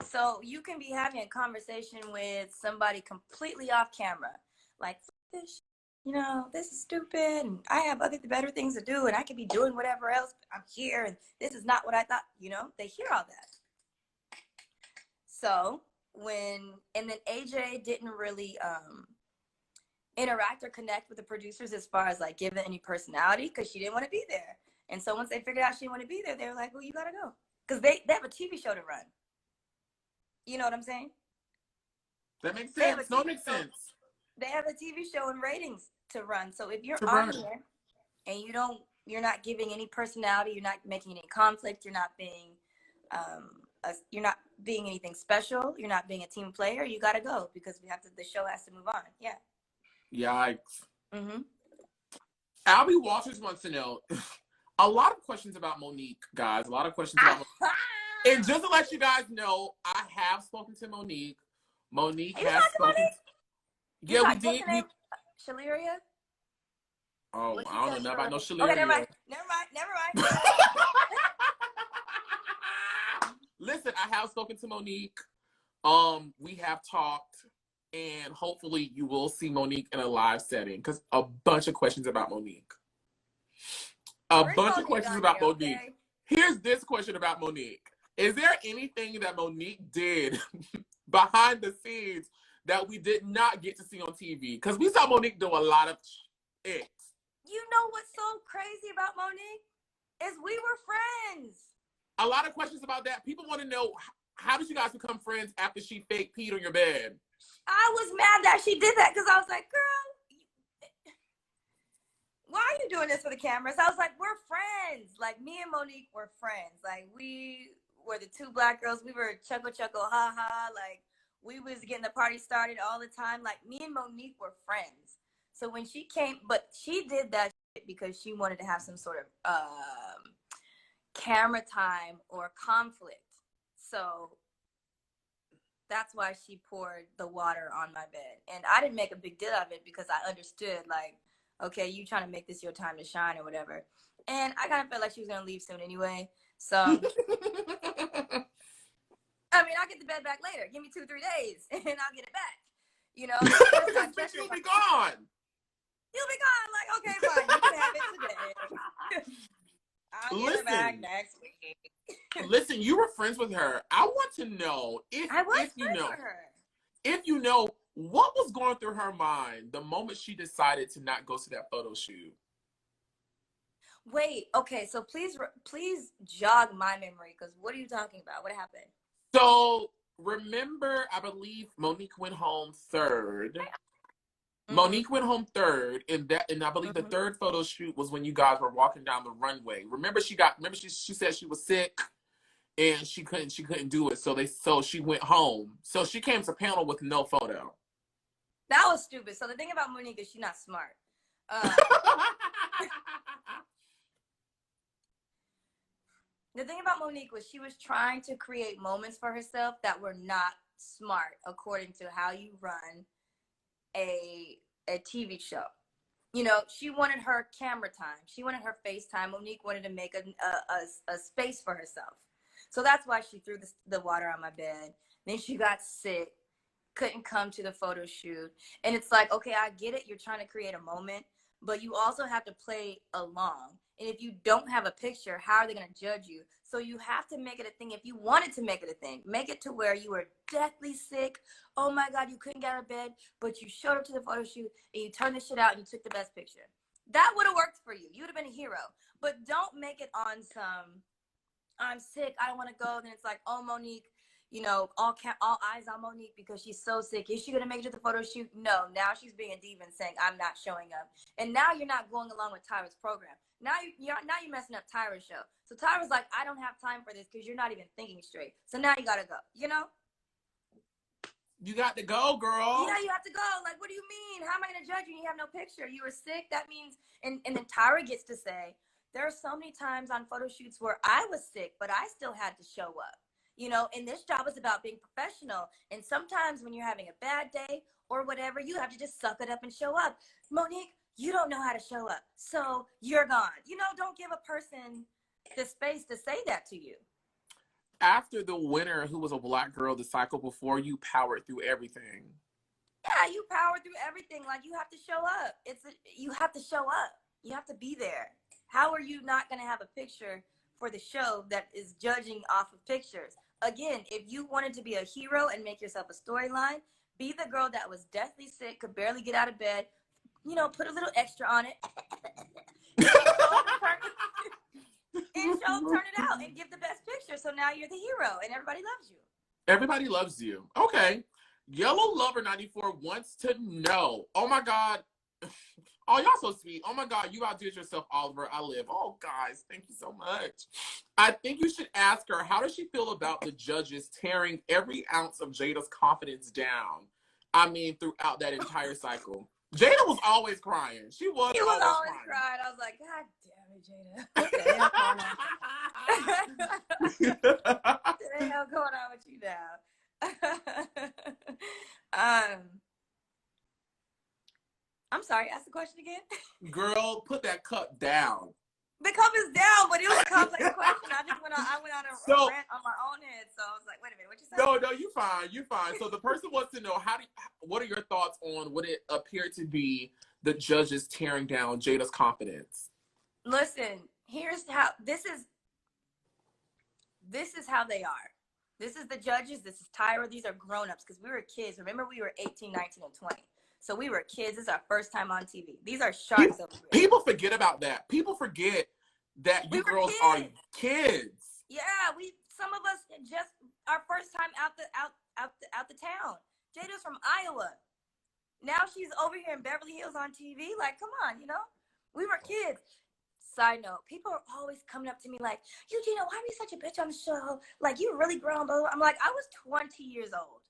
So you can be having a conversation with somebody completely off camera, like, this, this is stupid, and I have better things to do, and I could be doing whatever else. But I'm here, and this is not what I thought. They hear all that. So and then AJ didn't really interact or connect with the producers as far as like giving any personality, because she didn't want to be there. And so once they figured out she didn't want to be there, they were like, well, you gotta go, because they have a TV show to run. You know what I'm saying? That makes sense. No, it makes sense. They have a TV show and ratings to run. So if you're on here and you're not giving any personality, you're not making any conflict, you're not being anything special, you're not being a team player, you gotta go, because the show has to move on. Yeah. Yikes. Mm-hmm. Albie Walters wants to know a lot of questions about Monique, guys. A lot of questions about Monique. And just to let you guys know, I have spoken to Monique. Monique has spoken. Yeah, we did. Shaleria? Oh, I don't know nothing about no Shaleria. Okay, never mind. Listen, I have spoken to Monique. We have talked, and hopefully you will see Monique in a live setting, because a bunch of questions about Monique. Bunch of questions about Monique. Okay? Here's this question about Monique. Is there anything that Monique did behind the scenes that we did not get to see on TV? Because we saw Monique do a lot of it. You know what's so crazy about Monique? Is we were friends. A lot of questions about that. People want to know, how did you guys become friends after she fake peed on your bed? I was mad that she did that, because I was like, girl, why are you doing this for the cameras? I was like, we're friends. Like, me and Monique were friends. Like, we were the two black girls. We were chuckle, ha, ha. Like, we was getting the party started all the time. Like, me and Monique were friends. So when she came, but she did that because she wanted to have some sort of camera time or conflict. So that's why she poured the water on my bed. And I didn't make a big deal of it, because I understood, like, okay, you trying to make this your time to shine or whatever. And I kind of felt like she was going to leave soon anyway. So, I mean, I'll get the bed back later. Give me 2-3 days and I'll get it back. But you'll be gone. You'll be gone. Like, okay, fine. You can have it today. I'll get it back next week. Listen, you were friends with her. I want to know if you know what was going through her mind the moment she decided to not go to that photo shoot. Wait, okay, so please jog my memory, because what are you talking about? What happened? So remember, I believe Monique went home third. Mm-hmm. Monique went home third, and I believe the third photo shoot was when you guys were walking down the runway. Remember she said she was sick and she couldn't do it, so she went home. So she came to panel with no photo. That was stupid. So the thing about Monique is she's not smart. The thing about Monique was she was trying to create moments for herself that were not smart according to how you run a TV show. She wanted her camera time. She wanted her face time. Monique wanted to make a space for herself. So that's why she threw the water on my bed. Then she got sick, couldn't come to the photo shoot. And it's like, okay, I get it. You're trying to create a moment, but you also have to play along. And if you don't have a picture, how are they going to judge you? So you have to make it a thing. If you wanted to make it a thing, make it to where you were deathly sick. Oh my God, you couldn't get out of bed, but you showed up to the photo shoot and you turned the shit out and you took the best picture. That would have worked for you. You would have been a hero. But don't make it on some, I'm sick, I don't want to go. Then it's like, oh, Monique, all eyes on Monique because she's so sick. Is she going to make it to the photo shoot? No. Now she's being a diva and saying, I'm not showing up. And now you're not going along with Tyra's program. Now you're messing up Tyra's show. So Tyra's like, I don't have time for this because you're not even thinking straight. So now you got to go, You got to go, girl. Yeah, you have to go. Like, what do you mean? How am I going to judge you? You have no picture. You were sick. That means, and then Tyra gets to say, there are so many times on photo shoots where I was sick, but I still had to show up. You know, and this job is about being professional. And sometimes when you're having a bad day or whatever, you have to just suck it up and show up. Monique, you don't know how to show up, so you're gone. You know, don't give a person the space to say that to you. After the winner, who was a black girl, the cycle before, you powered through everything. Yeah, you power through everything. Like, you have to show up. You have to show up. You have to be there. How are you not going to have a picture for the show that is judging off of pictures? Again, if you wanted to be a hero and make yourself a storyline, be the girl that was deathly sick, could barely get out of bed, you know, put a little extra on it, and turn it out and give the best picture. So now you're the hero and everybody loves you. Everybody loves you. Okay. Yellow Lover 94 wants to know. Oh my God. Oh, y'all so sweet. Oh my God, you outdid yourself, Oliver. I live. Oh, guys, thank you so much. I think you should ask her, how does she feel about the judges tearing every ounce of Jada's confidence down? I mean, throughout that entire cycle. Jada was always crying. She was always crying. I was like, God damn it, Jada. What the hell going on? What the hell going on with you now? I'm sorry, ask the question again. Girl, put that cup down. The cup is down, but it was a complex question. I went on a rant on my own head, so I was like, wait a minute, what you say? No, you fine. So the person wants to know, what are your thoughts on what it appeared to be the judges tearing down Jada's confidence? Listen, here's how this is how they are. This is the judges, this is Tyra, these are grown-ups, because we were kids. Remember, we were 18, 19, and 20. So we were kids. This is our first time on TV. These are sharks over here. People forget about that. People forget that you girls are kids. Yeah, some of us just our first time out the town. Jada's from Iowa. Now she's over here in Beverly Hills on TV. Like, come on, you know? We were kids. Side note, people are always coming up to me like, Eugenia, why are you such a bitch on the show? Like, you really grown, bro. I'm like, I was 20 years old.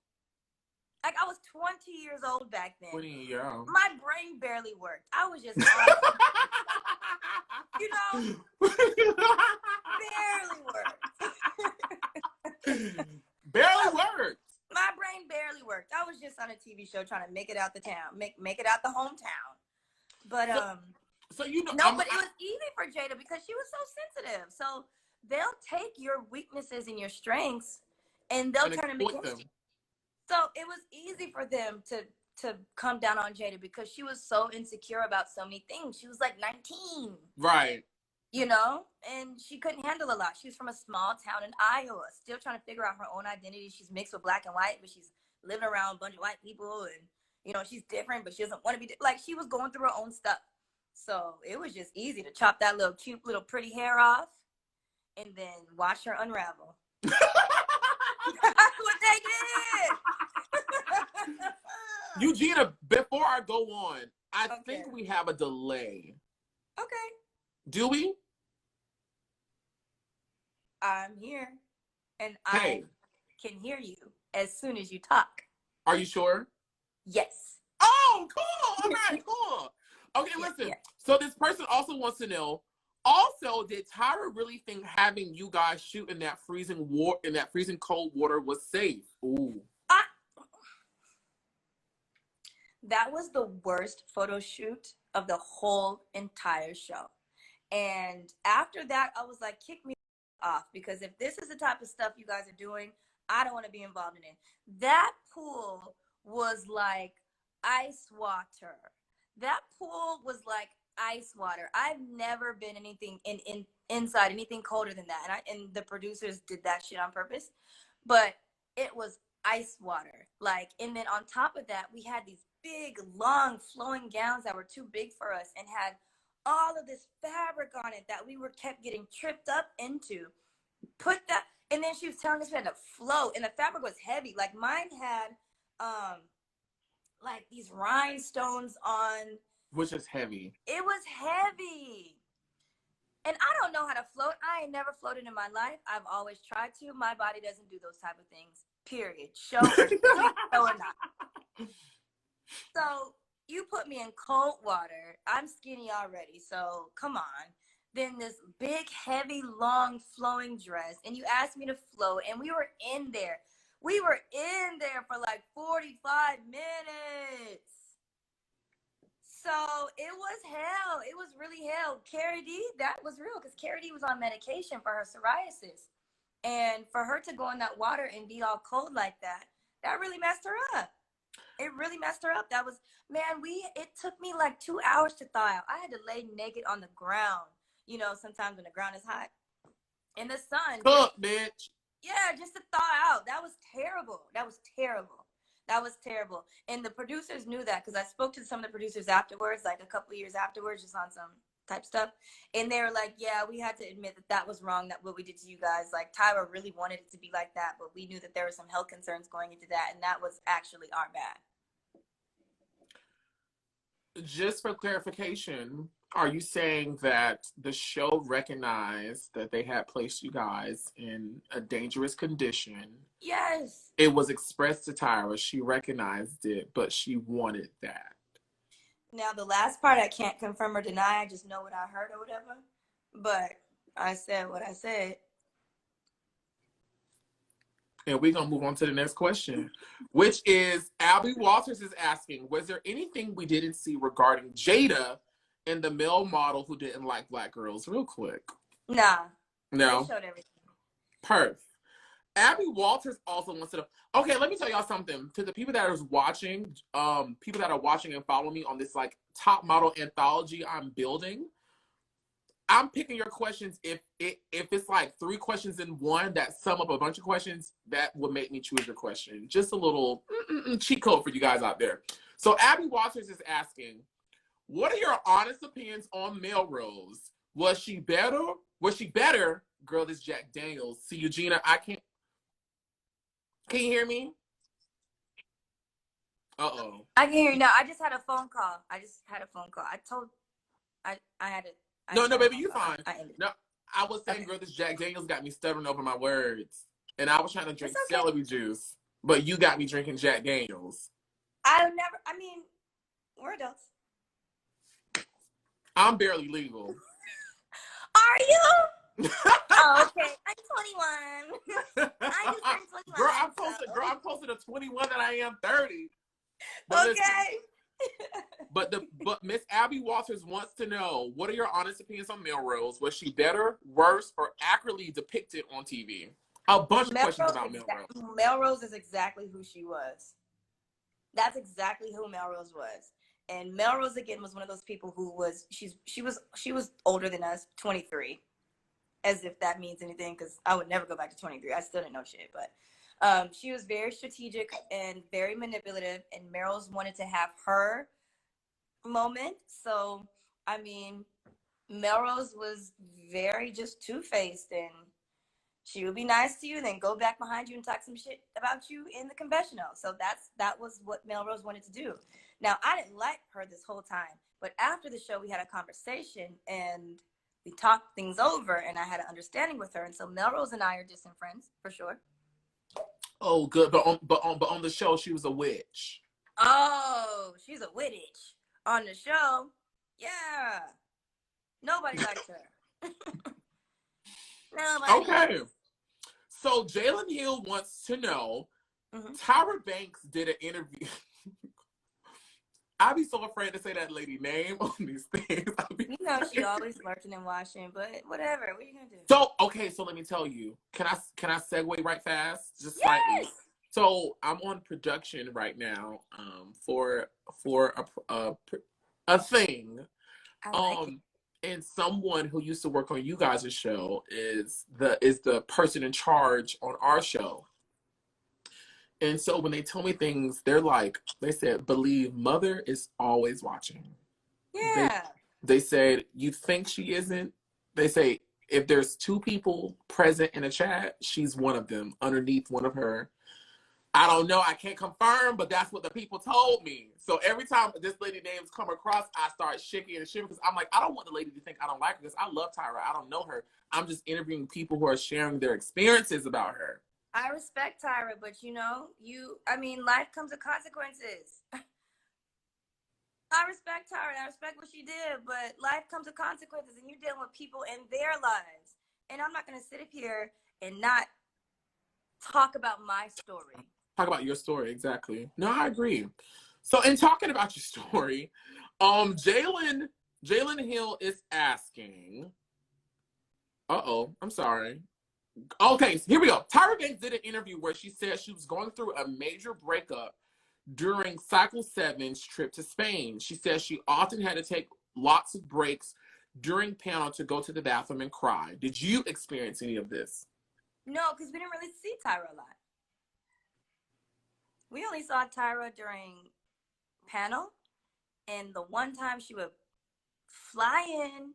Like, I was 20 years old back then. 20, yeah. My brain barely worked. I was just, you know, barely worked. Barely worked. My brain barely worked. I was just on a TV show trying to make it out the town, make it out the hometown. But so you know, but it was easy for Jada because she was so sensitive. So they'll take your weaknesses and your strengths, and they'll turn them against you. So it was easy for them to come down on Jada because she was so insecure about so many things. She was like 19. Right. You know, and she couldn't handle a lot. She was from a small town in Iowa, still trying to figure out her own identity. She's mixed with black and white, but she's living around a bunch of white people, and, you know, she's different, but she doesn't want to be, like, she was going through her own stuff. So it was just easy to chop that little cute little pretty hair off and then watch her unravel. That's what they did. Eugenia, before I go on, I think we have a delay. Okay. Do we? I'm here, and I can hear you as soon as you talk. Are you sure? Yes. Oh, cool. All right, cool. Okay, listen. Yeah. So this person also wants to know, also, did Tyra really think having you guys shoot in that freezing cold water was safe? Ooh. That was the worst photo shoot of the whole entire show. And after that, I was like, kick me off, because if this is the type of stuff you guys are doing, I don't want to be involved in it. That pool was like ice water. That pool was like ice water. I've never been anything inside anything colder than that. And the producers did that shit on purpose. But it was ice water. Like, and then on top of that, we had these big, long, flowing gowns that were too big for us and had all of this fabric on it that we kept getting tripped up into. Put that, and then she was telling us we had to float, and the fabric was heavy. Like, mine had like these rhinestones on, which is heavy. It was heavy. And I don't know how to float. I ain't never floated in my life. I've always tried to. My body doesn't do those type of things, period. Show or not. So you put me in cold water. I'm skinny already, so come on. then this big, heavy, long, flowing dress, and you asked me to flow, and we were in there. We were in there for like 45 minutes. So it was hell. It was really hell. CarrieDee, that was real because CarrieDee was on medication for her psoriasis. And for her to go in that water and be all cold like that, that really messed her up. It really messed her up. That was, man, it took me like 2 hours to thaw out. I had to lay naked on the ground. You know, sometimes when the ground is hot. In the sun. Cook, bitch. Yeah, just to thaw out. That was terrible. That was terrible. That was terrible. And the producers knew that because I spoke to some of the producers afterwards, like a couple years afterwards, just on some type stuff. And they were like, yeah, we had to admit that that was wrong, that what we did to you guys. Like, Tyra really wanted it to be like that, but we knew that there were some health concerns going into that, and that was actually our bad. Just for clarification, are you saying that the show recognized that they had placed you guys in a dangerous condition? Yes. It was expressed to Tyra. She recognized it, but she wanted that. Now, the last part I can't confirm or deny. I just know what I heard or whatever. But I said what I said. And we're going to move on to the next question, which is Abby Walters is asking, was there anything we didn't see regarding Jada and the male model who didn't like black girls? Real quick. Nah. No. They showed everything. Perf. Abby Walters also wants to know. Okay, let me tell y'all something. To the people that are watching, people that are watching and following me on this like top model anthology I'm building, I'm picking your questions. If it's like 3 questions in one that sum up a bunch of questions, that would make me choose your question. Just a little cheat code for you guys out there. So Abby Walters is asking, what are your honest opinions on Melrose? Was she better? Girl, this Jack Daniels. See, Eugenia, I can't. Can you hear me? Uh-oh. I can hear you now. I just had a phone call. I had it. No, baby, you fine. No, I was saying, girl, this Jack Daniels got me stuttering over my words. And I was trying to drink celery juice. But you got me drinking Jack Daniels. We're adults. I'm barely legal. Are you? Oh, okay. I'm 21. I just turned 21. Girl, I'm closer to 21 than I am 30. But okay. But Miss Abby Walters wants to know, what are your honest opinions on Melrose? Was she better, worse, or accurately depicted on TV? A bunch of questions about Melrose. Melrose is exactly who she was. That's exactly who Melrose was. And Melrose again was one of those people who was she was older than us, 23. As if that means anything, because I would never go back to 23. I still didn't know shit, but she was very strategic and very manipulative, and Melrose wanted to have her moment. So, I mean, Melrose was very just two-faced, and she would be nice to you, then go back behind you and talk some shit about you in the confessional. So that was what Melrose wanted to do. Now, I didn't like her this whole time, but after the show, we had a conversation, and we talked things over, and I had an understanding with her. And so Melrose and I are distant friends, for sure. Oh, good. But on the show, she was a witch. Oh, she's a witch. On the show, yeah. Nobody likes her. Nobody. Okay. So Jalen Hill wants to know, Tyra Banks did an interview. I'd be so afraid to say that lady name on these things. You know she always lurking and watching, but whatever. What are you gonna do? So let me tell you. Can I segue right fast? Just slightly. So I'm on production right now for a thing. I like it. And someone who used to work on you guys' show is the person in charge on our show. And so when they tell me things, they said, believe mother is always watching. Yeah. They said, you think she isn't? They say, if there's 2 people present in a chat, she's one of them, underneath one of her. I don't know. I can't confirm, but that's what the people told me. So every time this lady names come across, I start shaking and shivering because I'm like, I don't want the lady to think I don't like her because I love Tyra. I don't know her. I'm just interviewing people who are sharing their experiences about her. I respect Tyra, but life comes with consequences. I respect her and I respect what she did, but life comes with consequences and you're dealing with people in their lives. And I'm not going to sit up here and not talk about my story. Talk about your story, exactly. No, I agree. So in talking about your story, Jalen Hill is asking, I'm sorry. Okay, so here we go. Tyra Banks did an interview where she said she was going through a major breakup during Cycle 7's trip to Spain. She says she often had to take lots of breaks during panel to go to the bathroom and cry. Did you experience any of this? No, because we didn't really see Tyra a lot. We only saw Tyra during panel, and the one time she would fly in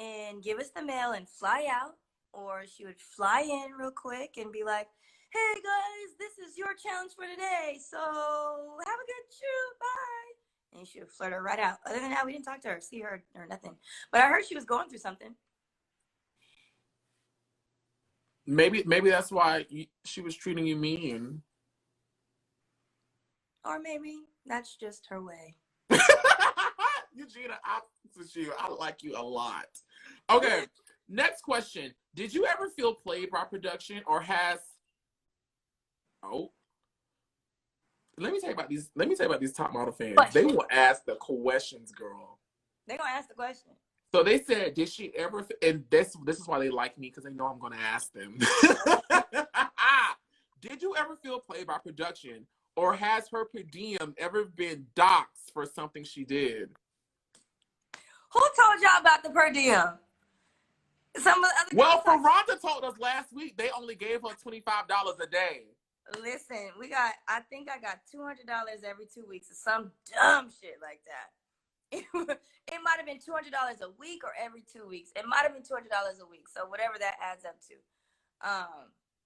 and give us the mail and fly out, or she would fly in real quick and be like, hey guys, this is your challenge for today, so have a good shoot, bye. And she would flirt her right out. Other than that, we didn't talk to her, see her, or nothing. But I heard she was going through something. Maybe that's why she was treating you mean. Or maybe that's just her way. Eugenia, I like you a lot. Okay, next question. Did you ever feel played by production, or has... Oh, let me tell you about these top model fans. They will ask the questions, girl. They're gonna ask the question. So they said, did she ever... And this is why they like me, because they know I'm going to ask them. Did you ever feel played by production, or has her per diem ever been doxxed for something she did? Who told y'all about the per diem? Some of the other Well, Ferranda told us last week they only gave her $25 a day. Listen, I think I got $200 every 2 weeks or some dumb shit like that. It might have been $200 a week or every 2 weeks. It might have been $200 a week. So whatever that adds up to.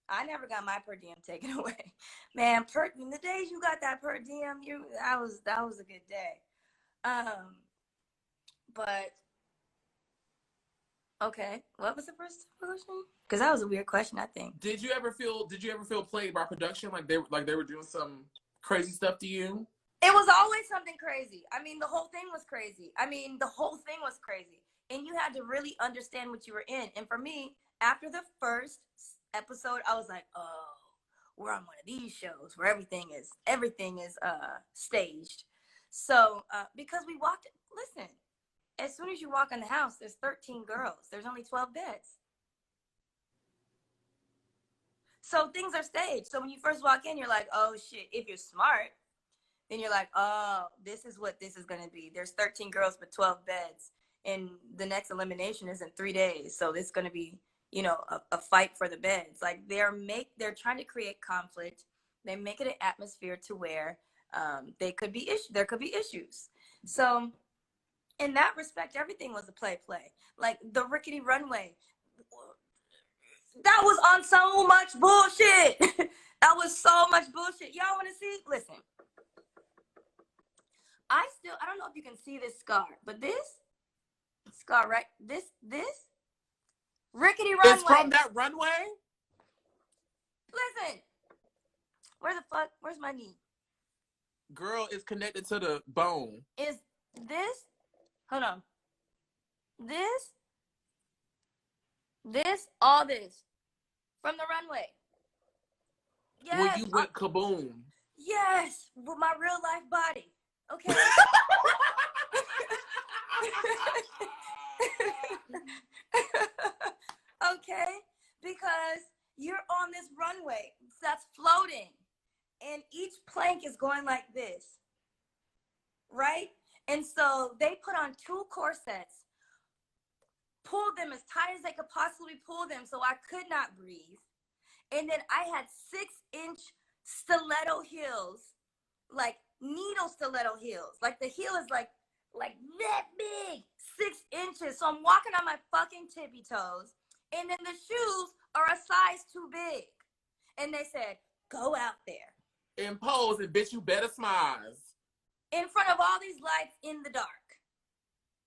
I never got my per diem taken away. Man, the days you got that per diem, that was a good day. But okay, what was the first question? Because that was a weird question, I think. Did you ever feel played by production, like they were doing some crazy stuff to you? It was always something crazy. I mean, the whole thing was crazy. And you had to really understand what you were in. And for me, after the first episode, I was like, oh, we're on one of these shows where everything is staged. So because listen, as soon as you walk in the house, there's 13 girls. There's only 12 beds. So things are staged. So when you first walk in, you're like, oh shit. If you're smart, then you're like, oh, this is what this is going to be. There's 13 girls but 12 beds. And the next elimination is in 3 days. So it's going to be, a fight for the beds. Like they're trying to create conflict. They make it an atmosphere to where there could be issues. So in that respect, everything was a play. Like the rickety runway. That was on so much bullshit. That was so much bullshit. Y'all want to see? Listen. I don't know if you can see this scar, but this scar, right? This rickety runway. It's from that runway? Listen. Where's my knee? Girl, it's connected to the bone. Is this, hold on. All this from the runway. Yes. When you went kaboom. Yes, with my real life body. Okay. Okay, because you're on this runway that's floating, and each plank is going like this, right? And so they put on 2 corsets, pulled them as tight as they could possibly pull them, so I could not breathe. And then I had 6-inch stiletto heels, like needle stiletto heels. Like the heel is like that big, 6 inches. So I'm walking on my fucking tippy toes. And then the shoes are a size too big. And they said, go out there. And pose, and bitch, you better smize. In front of all these lights in the dark.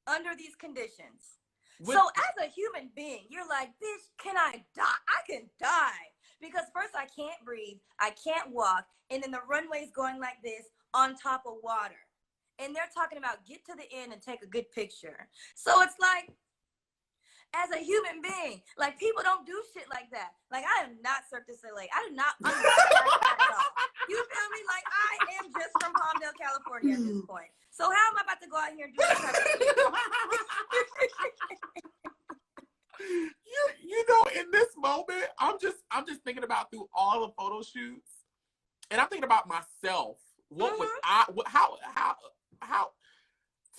Under these conditions. So as a human being, you're like, bitch, can I die? I can die. Because first I can't breathe. I can't walk. And then the runway's going like this on top of water. and they're talking about get to the end and take a good picture. So it's like, as a human being, like, people don't do shit like that. Like, I am not Cirque du Soleil. I'm not like that at all. You feel me? Like, I am just from Palmdale, California at this point. So how am I about to go out here and do this type of shit? You know, in this moment, I'm just thinking about through all the photo shoots, and I'm thinking about myself. What would I? How?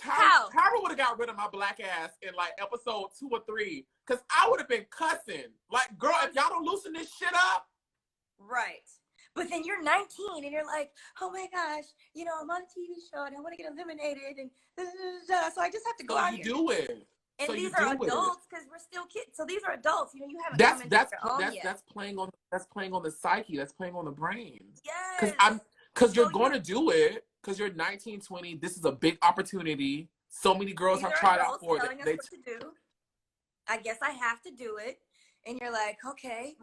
Tyra would have got rid of my black ass in like episode 2 or 3, because I would have been cussing. Like, girl, if y'all don't loosen this shit up. Right. But then you're 19 and you're like, oh my gosh, you know, I'm on a TV show and I want to get eliminated. And so I just have to go out here. So you do it. And so these are adults because we're still kids. So these are adults. You know, you haven't come into your own yet. That's playing on the psyche. That's playing on the brain. Yes. Because you're going to do it. Because you're 19, 20. This is a big opportunity. So many girls have tried out for it. Telling us what to do. I guess I have to do it. And you're like, okay,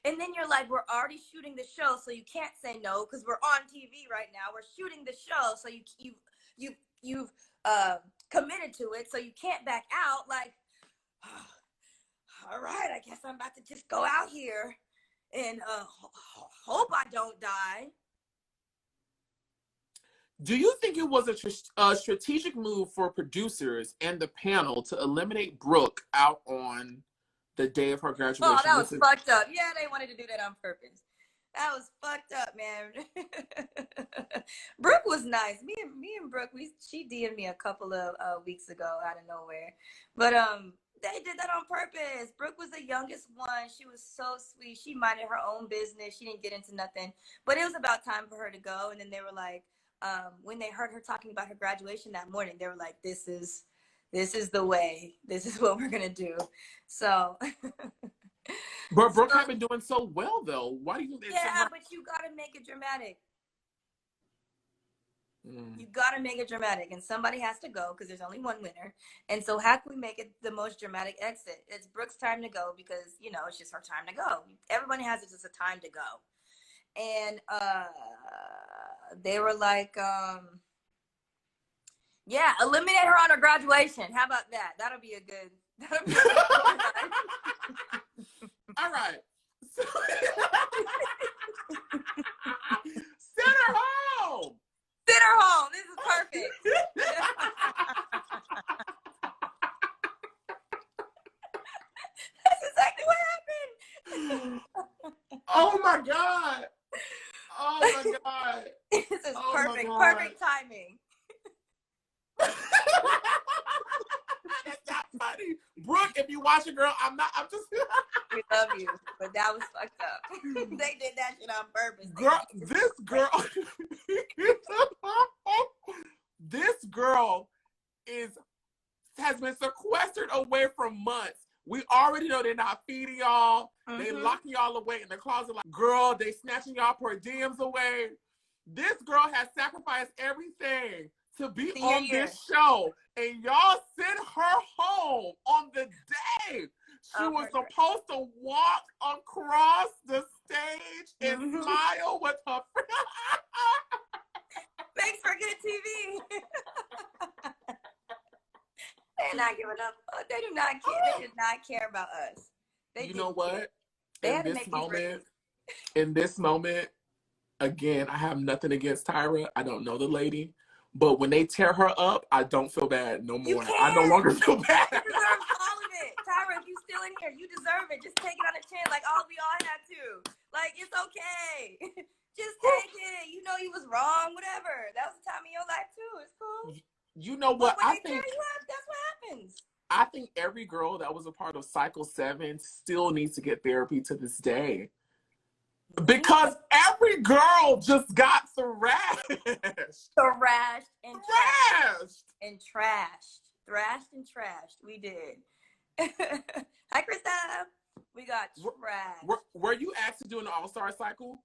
and then you're like, we're already shooting the show, so you can't say no because we're on TV right now. We're shooting the show, so you've committed to it, so you can't back out. Like, all right, I guess I'm about to just go out here and hope I don't die. Do you think it was a strategic move for producers and the panel to eliminate Brooke out on the day of her graduation? Oh, that was fucked up. Yeah, they wanted to do that on purpose. That was fucked up, man. Brooke was nice. Me and Brooke, she DM'd me a couple of weeks ago out of nowhere. But they did that on purpose. Brooke was the youngest one. She was so sweet. She minded her own business. She didn't get into nothing. But it was about time for her to go. And then they were like, when they heard her talking about her graduation that morning, they were like, this is the way. This is what we're gonna do. So but Brooke had been doing so well though. Why do you think but you gotta make it dramatic. You gotta make it dramatic, and somebody has to go because there's only one winner. And so how can we make it the most dramatic exit? It's Brooke's time to go because, you know, it's just her time to go. Everybody has just a time to go. And they were like, yeah, eliminate her on her graduation. How about that? That'll be a good All right. So, send her home. Send her home. This is perfect. That's exactly what happened. Oh my God. Oh my God. This is perfect. Perfect timing. That's not funny. Brooke, if you watch it, girl, I'm just We love you, but that was fucked up. They did that shit on purpose. This girl has been sequestered away for months. We already know they're not feeding y'all. They locking y'all away in the closet. Like, girl, they snatching y'all per diems away. This girl has sacrificed everything to be on this show, and y'all sent her home on the day she was supposed to walk across the stage and smile with her friend. Thanks for good TV. They're not giving up. They do not care. They did not care about us. You know what? In this moment, again, I have nothing against Tyra. I don't know the lady. But when they tear her up, I don't feel bad no more. I no longer feel bad. You deserve all of it. Tyra, if you still in here, you deserve it. Just take it on the chin like we all had to. Like, it's okay. Just take it. You know you was wrong, whatever. That was the time in your life too. It's cool. You know what? I think that's what happens. I think every girl that was a part of Cycle 7 still needs to get therapy to this day. Because every girl just got thrashed. Thrashed and trashed. We did. Hi, Krista. We got trashed. Were you asked to do an all-star cycle?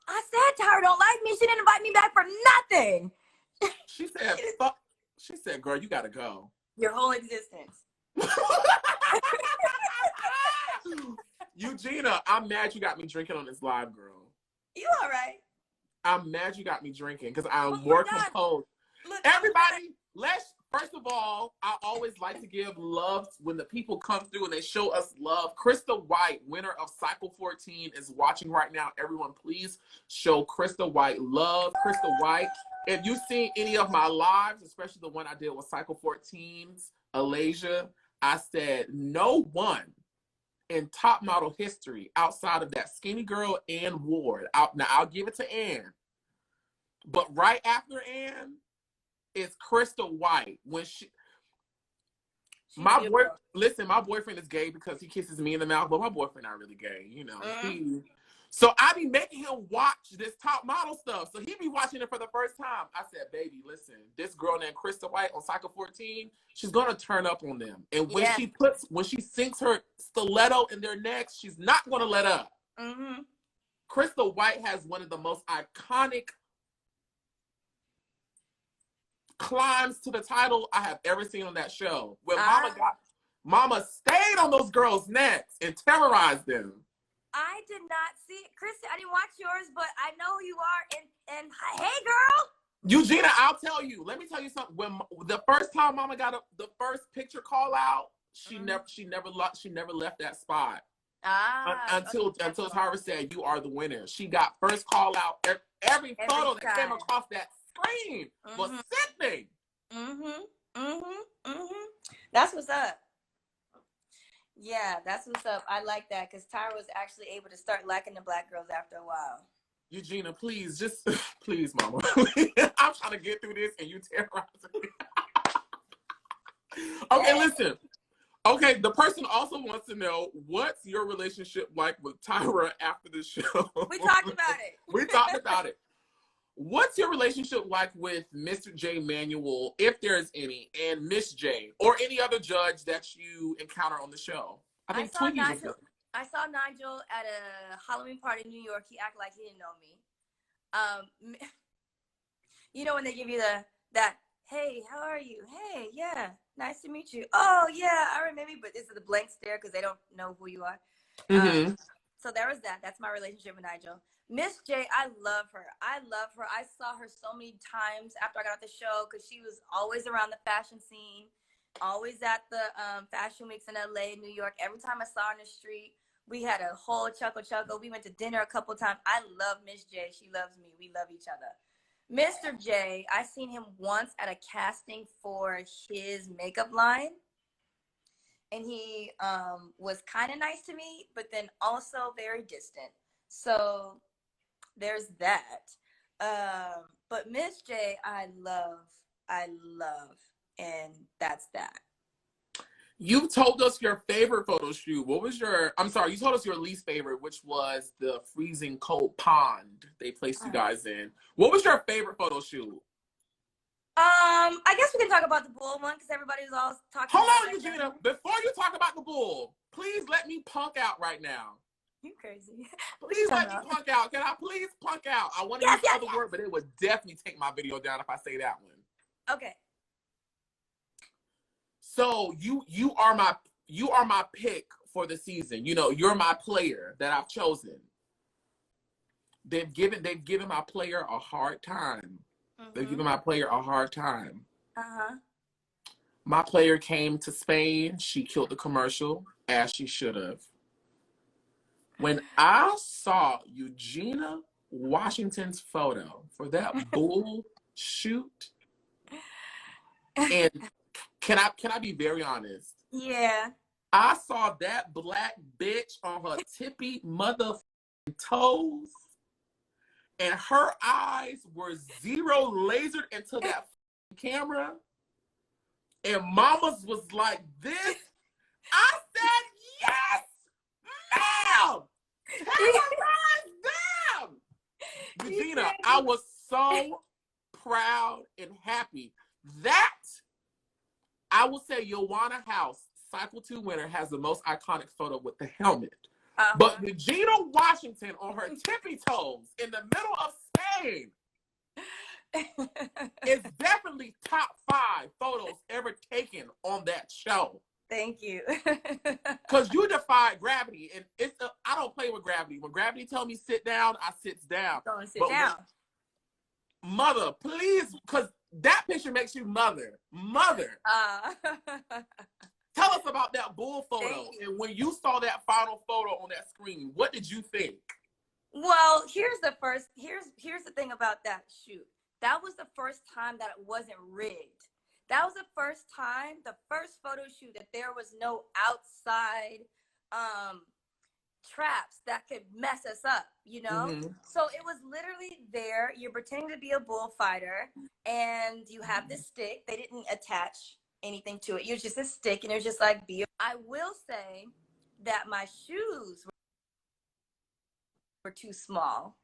I said Tyra don't like me. She didn't invite me back for nothing. She said, fuck. She said, girl, you gotta go. Your whole existence. Eugena, I'm mad you got me drinking on this live, girl. You all right? I'm mad you got me drinking because I'm more composed. Look, Everybody, first of all, I always like to give love when the people come through and they show us love. Krista White, winner of Cycle 14, is watching right now. Everyone, please show Krista White love. Krista White, if you've seen any of my lives, especially the one I did with Cycle 14's Alasia, I said no one in top model history outside of that skinny girl Ann Ward. Now I'll give it to Ann, but right after Ann is Krista White. When my boyfriend is gay because he kisses me in the mouth, but my boyfriend not really gay, you know. So I be making him watch this top model stuff. So he be watching it for the first time. I said, baby, listen, this girl named Krista White on Cycle 14, she's gonna turn up on them. And when she sinks her stiletto in their necks, she's not gonna let up. Krista White has one of the most iconic climbs to the title I have ever seen on that show. When Mama stayed on those girls' necks and terrorized them. I did not see it. Kristen, I didn't watch yours, but I know who you are. And hey, girl. Eugenia, I'll tell you. Let me tell you something. When the first time Mama got the first picture call out, she never left that spot. Until Tyra said, "You are the winner." She got first call out. Every photo that came across that screen was sickening. That's what's up. Yeah, that's what's up. I like that because Tyra was actually able to start liking the black girls after a while. Eugenia, please, please, Mama. I'm trying to get through this and you terrorizing me. Okay, listen. Okay, the person also wants to know, what's your relationship like with Tyra after the show? We talked about it. We talked about it. What's your relationship like with Mr. J. Manuel, if there's any, and Miss J, or any other judge that you encounter on the show? I saw Nigel at a Halloween party in New York. He acted like he didn't know me. You know when they give you that, hey, how are you? Hey, yeah, nice to meet you. Oh, yeah, I remember, but this is a blank stare because they don't know who you are. So there was that. That's my relationship with Nigel. Miss J, I love her. I saw her so many times after I got off the show because she was always around the fashion scene, always at the fashion weeks in LA, New York. Every time I saw her in the street, we had a whole chuckle. We went to dinner a couple times. I love Miss J. She loves me. We love each other. Mr. J, I seen him once at a casting for his makeup line. And he was kind of nice to me, but then also very distant. So there's that. But Miss J, I love, and that's that. You told us your favorite photo shoot. What was you told us your least favorite, which was the freezing cold pond they placed you guys in. What was your favorite photo shoot? I guess we can talk about the bull one because everybody's all talking Hold about on, Eugenia. Before you talk about the bull, please let me punk out right now. You crazy. Please let me punk out. Can I please punk out? I want to use the other word, but it would definitely take my video down if I say that one. Okay. So you are my pick for the season. You know, you're my player that I've chosen. They've given my player a hard time. They've given my player a hard time. My player came to Spain. She killed the commercial, as she should have. When I saw Eugena Washington's photo for that bull shoot, and can I be very honest? Yeah. I saw that black bitch on her tippy mother toes, and her eyes were zero lasered into that camera, and Mama's was like this. I said, yes, ma'am! Terrorize them! Eugenia, I was so proud and happy. That, I will say, Joanna House, Cycle 2 winner, has the most iconic photo with the helmet. But Eugena Washington on her tippy toes in the middle of Spain is definitely top 5 photos ever taken on that show. Thank you. Because you defied gravity, and I don't play with gravity. When gravity tells me sit down, I sits down. Don't sit down. Mother, please, because that picture makes you mother. Mother. Tell us about that bull photo. And when you saw that final photo on that screen, what did you think? Well, here's the thing about that shoot. That was the first time that it wasn't rigged. That was the first time, the first photo shoot that there was no outside traps that could mess us up, you know? Mm-hmm. So it was literally there. You're pretending to be a bullfighter and you have this stick. They didn't attach anything to it. You're just a stick and it's just like, I will say that my shoes were too small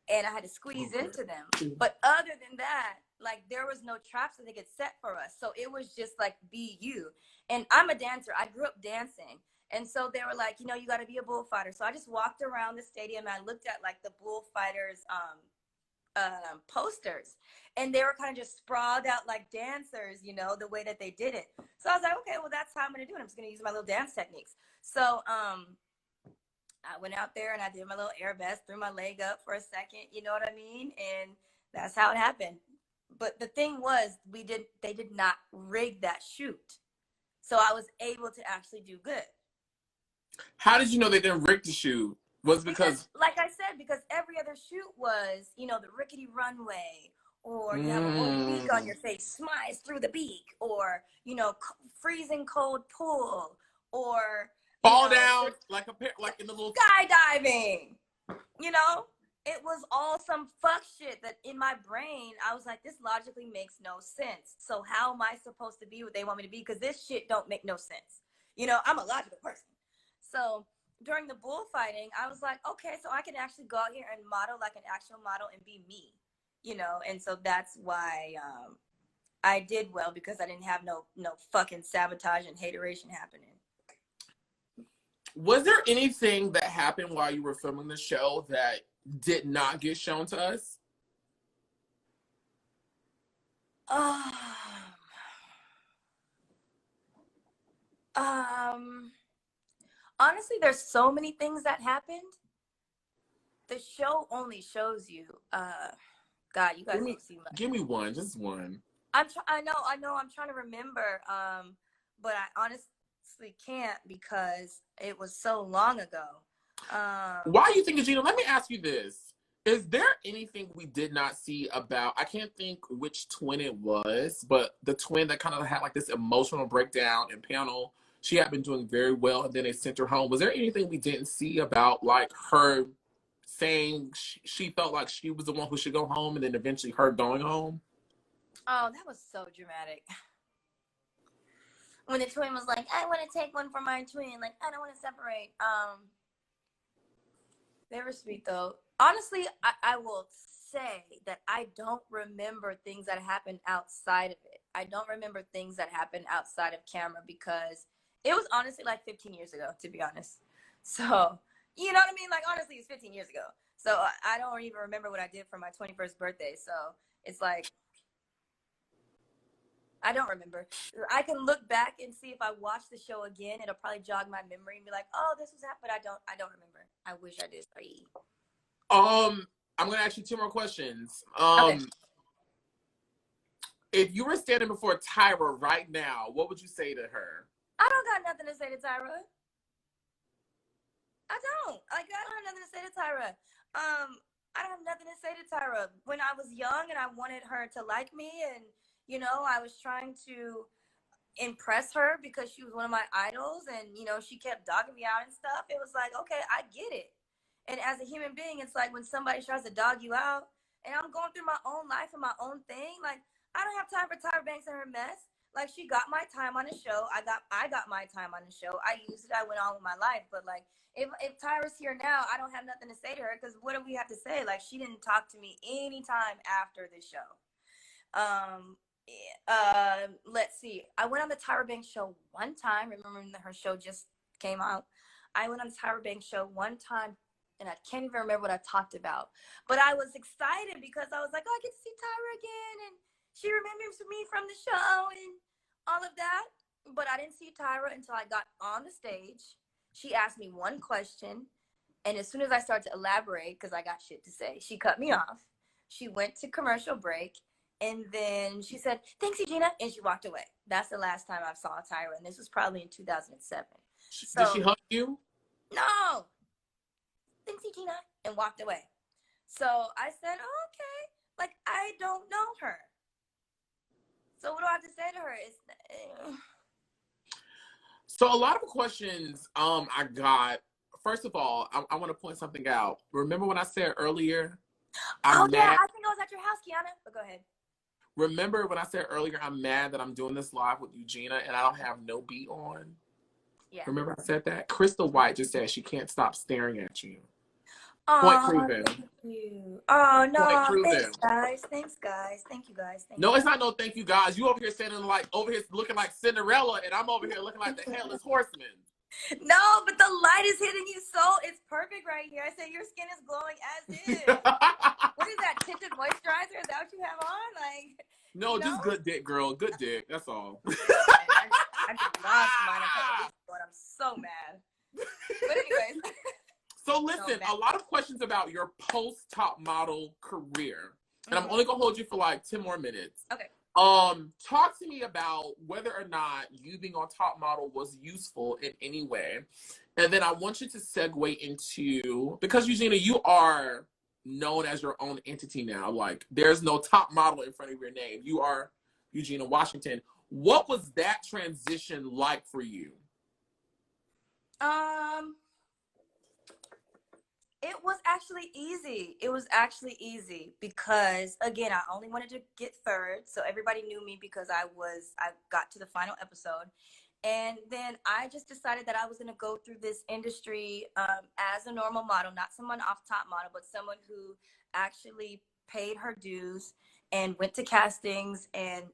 and I had to squeeze into them. But other than that, like there was no traps that they could set for us. So it was just like, be you. And I'm a dancer. I grew up dancing. And so they were like, you know, you got to be a bullfighter. So I just walked around the stadium and I looked at like the bullfighters posters, and they were kind of just sprawled out like dancers, you know, the way that they did it. So I was like, okay, well, that's how I'm going to do it. I'm just going to use my little dance techniques. So I went out there and I did my little air vest, threw my leg up for a second, you know what I mean? And that's how it happened. But the thing was, they did not rig that shoot. So I was able to actually do good. How did you know they didn't rig the shoot? Was because like I said, because every other shoot was, you know, the rickety runway, or you have a little beak on your face, smize through the beak, or, you know, freezing cold pool, or fall down like in the little skydiving. You know, it was all some fuck shit that in my brain I was like, this logically makes no sense. So how am I supposed to be what they want me to be? Because this shit don't make no sense. You know, I'm a logical person. So during the bullfighting, I was like, okay, so I can actually go out here and model like an actual model and be me, you know? And so that's why I did well, because I didn't have no fucking sabotage and hateration happening. Was there anything that happened while you were filming the show that did not get shown to us? Honestly, there's so many things that happened. The show only shows you. God, you guys don't see much. Give me one, just one. I know. I'm trying to remember, but I honestly can't because it was so long ago. Why do you think, Eugenia? Let me ask you this. Is there anything we did not see about, I can't think which twin it was, but the twin that kind of had like this emotional breakdown in panel? She had been doing very well, and then they sent her home. Was there anything we didn't see about like her saying she felt like she was the one who should go home, and then eventually her going home? Oh, that was so dramatic. When the twin was like, I want to take one for my twin. Like, I don't want to separate. They were sweet, though. Honestly, I will say that I don't remember things that happened outside of it. I don't remember things that happened outside of camera because it was honestly like 15 years ago, to be honest. So, you know what I mean? Like, honestly, it's 15 years ago. So I don't even remember what I did for my 21st birthday. So it's like, I don't remember. I can look back and see if I watch the show again, it'll probably jog my memory and be like, oh, this was happening. But I don't remember. I wish I did. I'm gonna ask you two more questions. Okay. If you were standing before Tyra right now, what would you say to her? I don't got nothing to say to Tyra. I don't have nothing to say to Tyra. I don't have nothing to say to Tyra. When I was young and I wanted her to like me, and you know, I was trying to impress her because she was one of my idols, and you know, she kept dogging me out and stuff. It was like, okay, I get it. And as a human being, it's like when somebody tries to dog you out, and I'm going through my own life and my own thing, like I don't have time for Tyra Banks and her mess. Like, she got my time on the show. I got my time on the show. I used it. I went on with my life. But like, if Tyra's here now, I don't have nothing to say to her because what do we have to say? Like, she didn't talk to me anytime after the show. Let's see. I went on the Tyra Banks show one time. Remember when her show just came out? I went on the Tyra Banks show one time, and I can't even remember what I talked about. But I was excited because I was like, oh, I get to see Tyra again, and she remembers me from the show and all of that. But I didn't see Tyra until I got on the stage. She asked me one question, and as soon as I started to elaborate, because I got shit to say, she cut me off. She went to commercial break, and then she said, "Thanks, Eugenia," and she walked away. That's the last time I saw Tyra, and this was probably in 2007. Did she So, hug you? no, "Thanks, Eugenia," and walked away. So I said, oh, "Okay, like I don't know her. So what do I have to say to her?" So a lot of questions I got. First of all, I want to point something out. Remember when I said earlier, Oh I'm yeah, mad. I think I was at your house, Kiana. But go ahead. Remember when I said earlier, I'm mad that I'm doing this live with Eugenia and I don't have no beat on? Yeah. Remember I said that? Crystal White just said she can't stop staring at you. Point Oh, proven. thank you. Oh Point no, proven. thanks guys. Thanks guys. Thank you guys. Thank No, you. it's not no thank you guys. You over here standing like over here looking like Cinderella, and I'm over here looking like the headless horseman. No, but the light is hitting you so it's perfect right here. I said your skin is glowing as is. What is that, tinted moisturizer? Is that what you have on? Like, No, you know? just good dick, girl. Good dick. That's all. I just lost mine a couple weeks ago and I'm so mad. But anyways. So listen, a lot of questions about your post-top model career. And I'm only gonna hold you for like 10 more minutes. Okay. Talk to me about whether or not you being on Top Model was useful in any way. And then I want you to segue into, because Eugenia, you are known as your own entity now. Like there's no Top Model in front of your name. You are Eugena Washington. What was that transition like for you? It was actually easy. It was actually easy because again, I only wanted to get third, so everybody knew me because I got to the final episode, and then I just decided that I was going to go through this industry as a normal model, not someone off Top Model, but someone who actually paid her dues and went to castings and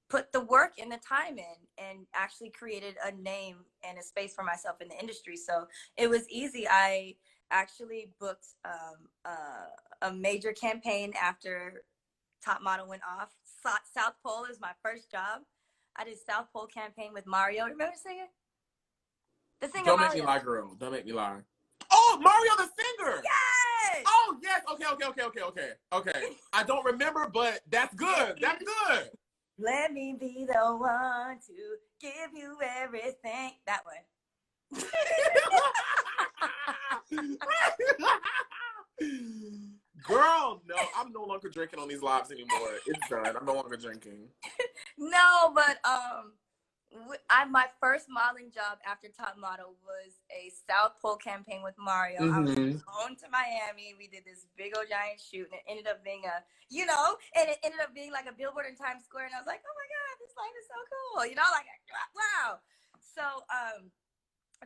put the work and the time in and actually created a name and a space for myself in the industry. So it was easy. I actually booked a major campaign after Top Model went off. South Pole is my first job. I did South Pole campaign with Mario. Remember the singer? The singer Don't Mario. make me lie, girl. Don't make me lie. Oh, Mario the singer. Yes. Oh, yes. Okay. I don't remember, but that's good. That's good. Let me be the one to give you everything. That one. Girl, no, I'm no longer drinking on these lives anymore. It's done. I'm no longer drinking. No, but my first modeling job after Top Model was a South Pole campaign with Mario. I was going to Miami. We did this big old giant shoot, and it ended up being like a billboard in Times Square. And I was like, oh my God, this life is so cool. Like, wow. So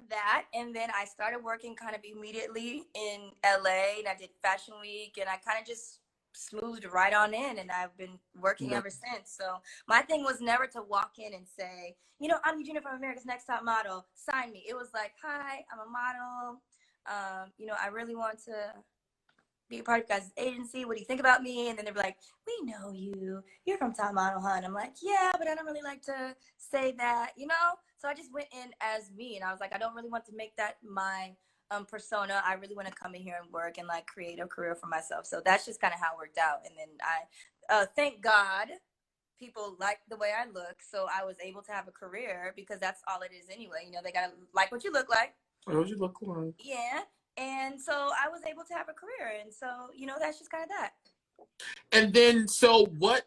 that, and then I started working kind of immediately in LA, and I did Fashion Week, and I kind of just smoothed right on in, and I've been working ever since. So my thing was never to walk in and say, I'm Eugenia from America's Next Top Model, sign me. It was like, hi, I'm a model. I really want to be a part of you guys' agency. What do you think about me? And then they'd be like, we know you. You're from Top Model, huh? And I'm like, yeah, but I don't really like to say that, So I just went in as me, and I was like, I don't really want to make that my persona. I really want to come in here and work and like create a career for myself. So that's just kind of how it worked out. And then I thank God people like the way I look, so I was able to have a career because that's all it is anyway. They gotta like what you look like. What you look like? Yeah. And so I was able to have a career, and so that's just kind of that. And then, so what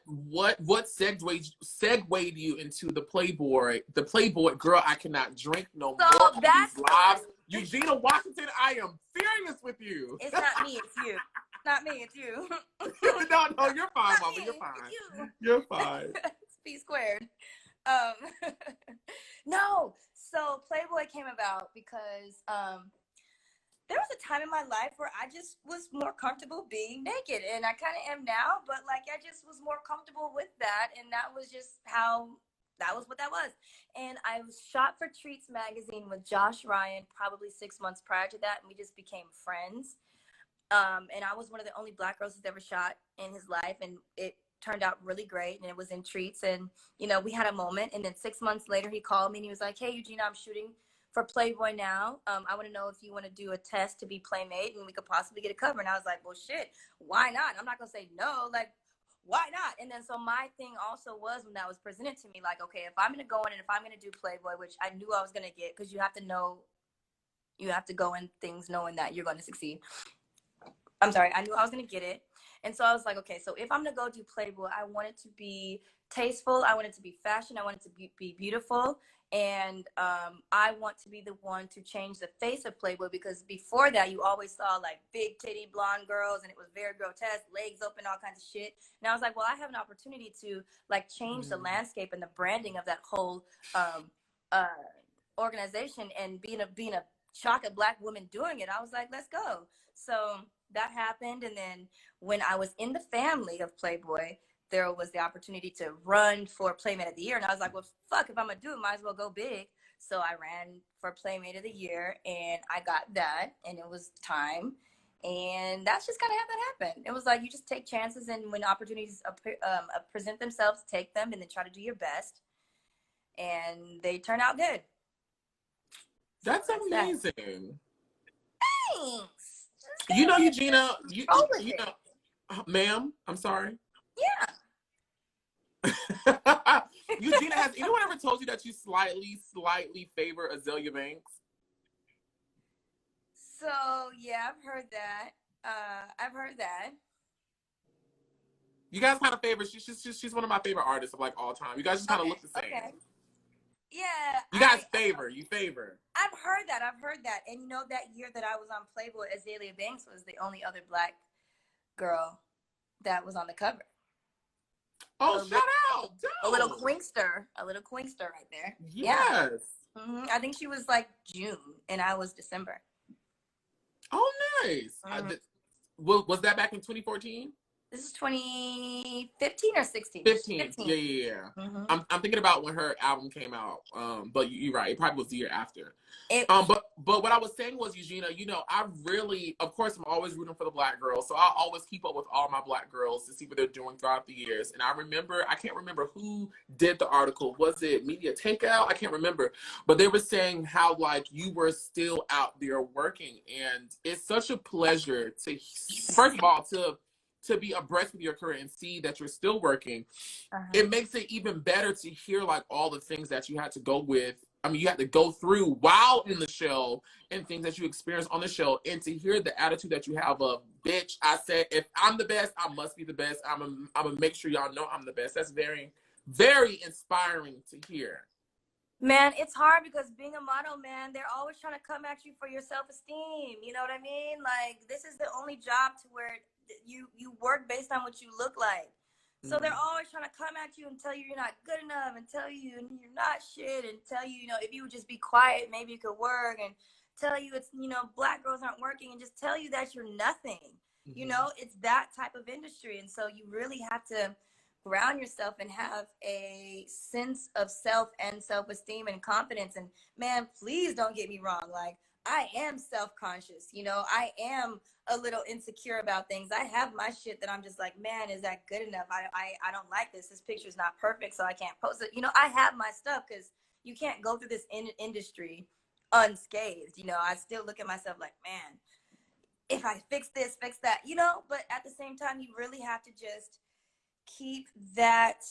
segued you into the Playboy? The Playboy, girl, I cannot drink no more of these lives. Eugena Washington, I am furious with you. It's not me, it's you. Not me, it's you. No, you're fine, Mama. You're fine. You're fine. It's P squared. No, so Playboy came about because there was a time in my life where I just was more comfortable being naked, and I kind of am now, but like I just was more comfortable with that, and that was just what that was. And I was shot for Treats magazine with Josh Ryan probably 6 months prior to that, and we just became friends. And I was one of the only Black girls he's ever shot in his life, and it turned out really great, and it was in Treats, and we had a moment. And then 6 months later he called me and he was like, hey Eugenia, I'm shooting for Playboy now. I want to know if you want to do a test to be Playmate and we could possibly get a cover. And I was like, well, shit, why not? I'm not going to say no. Like, why not? And then so my thing also was when that was presented to me, like, okay, if I'm going to go in and if I'm going to do Playboy, which I knew I was going to get, because you have to know, you have to go in things knowing that you're going to succeed. I'm sorry, I knew I was going to get it. And so I was like, okay, so if I'm going to go do Playboy, I want it to be tasteful. I want it to be fashion. I want it to be beautiful. And I want to be the one to change the face of Playboy, because before that, you always saw like big titty blonde girls and it was very grotesque, legs open, all kinds of shit. And I was like, well, I have an opportunity to like change the landscape and the branding of that whole organization, and being a chocolate Black woman doing it. I was like, let's go. So that happened. And then when I was in the family of Playboy, there was the opportunity to run for Playmate of the Year. And I was like, well, fuck, if I'm going to do it, might as well go big. So I ran for Playmate of the Year and I got that, and it was time. And that's just kind of how that happened. It was like, you just take chances, and when opportunities present themselves, take them and then try to do your best. And they turn out good. That's amazing. Thanks. You know, Eugenia, you know, ma'am, I'm sorry. Yeah. Eugenia, has anyone ever told you that you slightly favor Azealia Banks? So yeah, I've heard that. You guys kind of favor. She's one of my favorite artists of like all time. You guys just kind of look the same. Okay. Yeah. You guys favor. I've heard that. And you know, that year that I was on Playboy, Azealia Banks was the only other Black girl that was on the cover. Oh, shout out! A little queenster right there. Yes. Yeah. Mm-hmm. I think she was like June, and I was December. Oh, nice. Mm-hmm. Was that back in 2014? This is 2015 or 16? 15. Yeah. Mm-hmm. I'm thinking about when her album came out. But you're right. It probably was the year after. But what I was saying was, Eugenia, you know, I really, of course, I'm always rooting for the Black girls. So I always keep up with all my Black girls to see what they're doing throughout the years. And I can't remember who did the article. Was it Media Takeout? I can't remember. But they were saying how, like, you were still out there working. And it's such a pleasure to, first of all, to be abreast with your career and see that you're still working. It makes it even better to hear like all the things that you had to you had to go through while in the show, and things that you experienced on the show, and to hear the attitude that you have of, bitch, I said, if I'm the best, I must be the best. I'm gonna make sure y'all know I'm the best. That's very, very inspiring to hear. Man, it's hard because being a model, man, they're always trying to come at you for your self-esteem. You know what I mean? Like, this is the only job to where you work based on what you look like. So they're always trying to come at you and tell you you're not good enough, and tell you you're not shit, and tell you, you know, if you would just be quiet, maybe you could work, and tell you it's, you know, Black girls aren't working, and just tell you that you're nothing. You know, it's that type of industry. And so you really have to ground yourself and have a sense of self and self-esteem and confidence. And man, please don't get me wrong. Like, I am self-conscious, you know, I am a little insecure about things. I have my shit that I'm just like, man, is that good enough? I don't like this. This picture's not perfect, so I can't post it. You know, I have my stuff, because you can't go through this industry unscathed. You know, I still look at myself like, man, if I fix this, fix that, you know, but at the same time, you really have to just keep that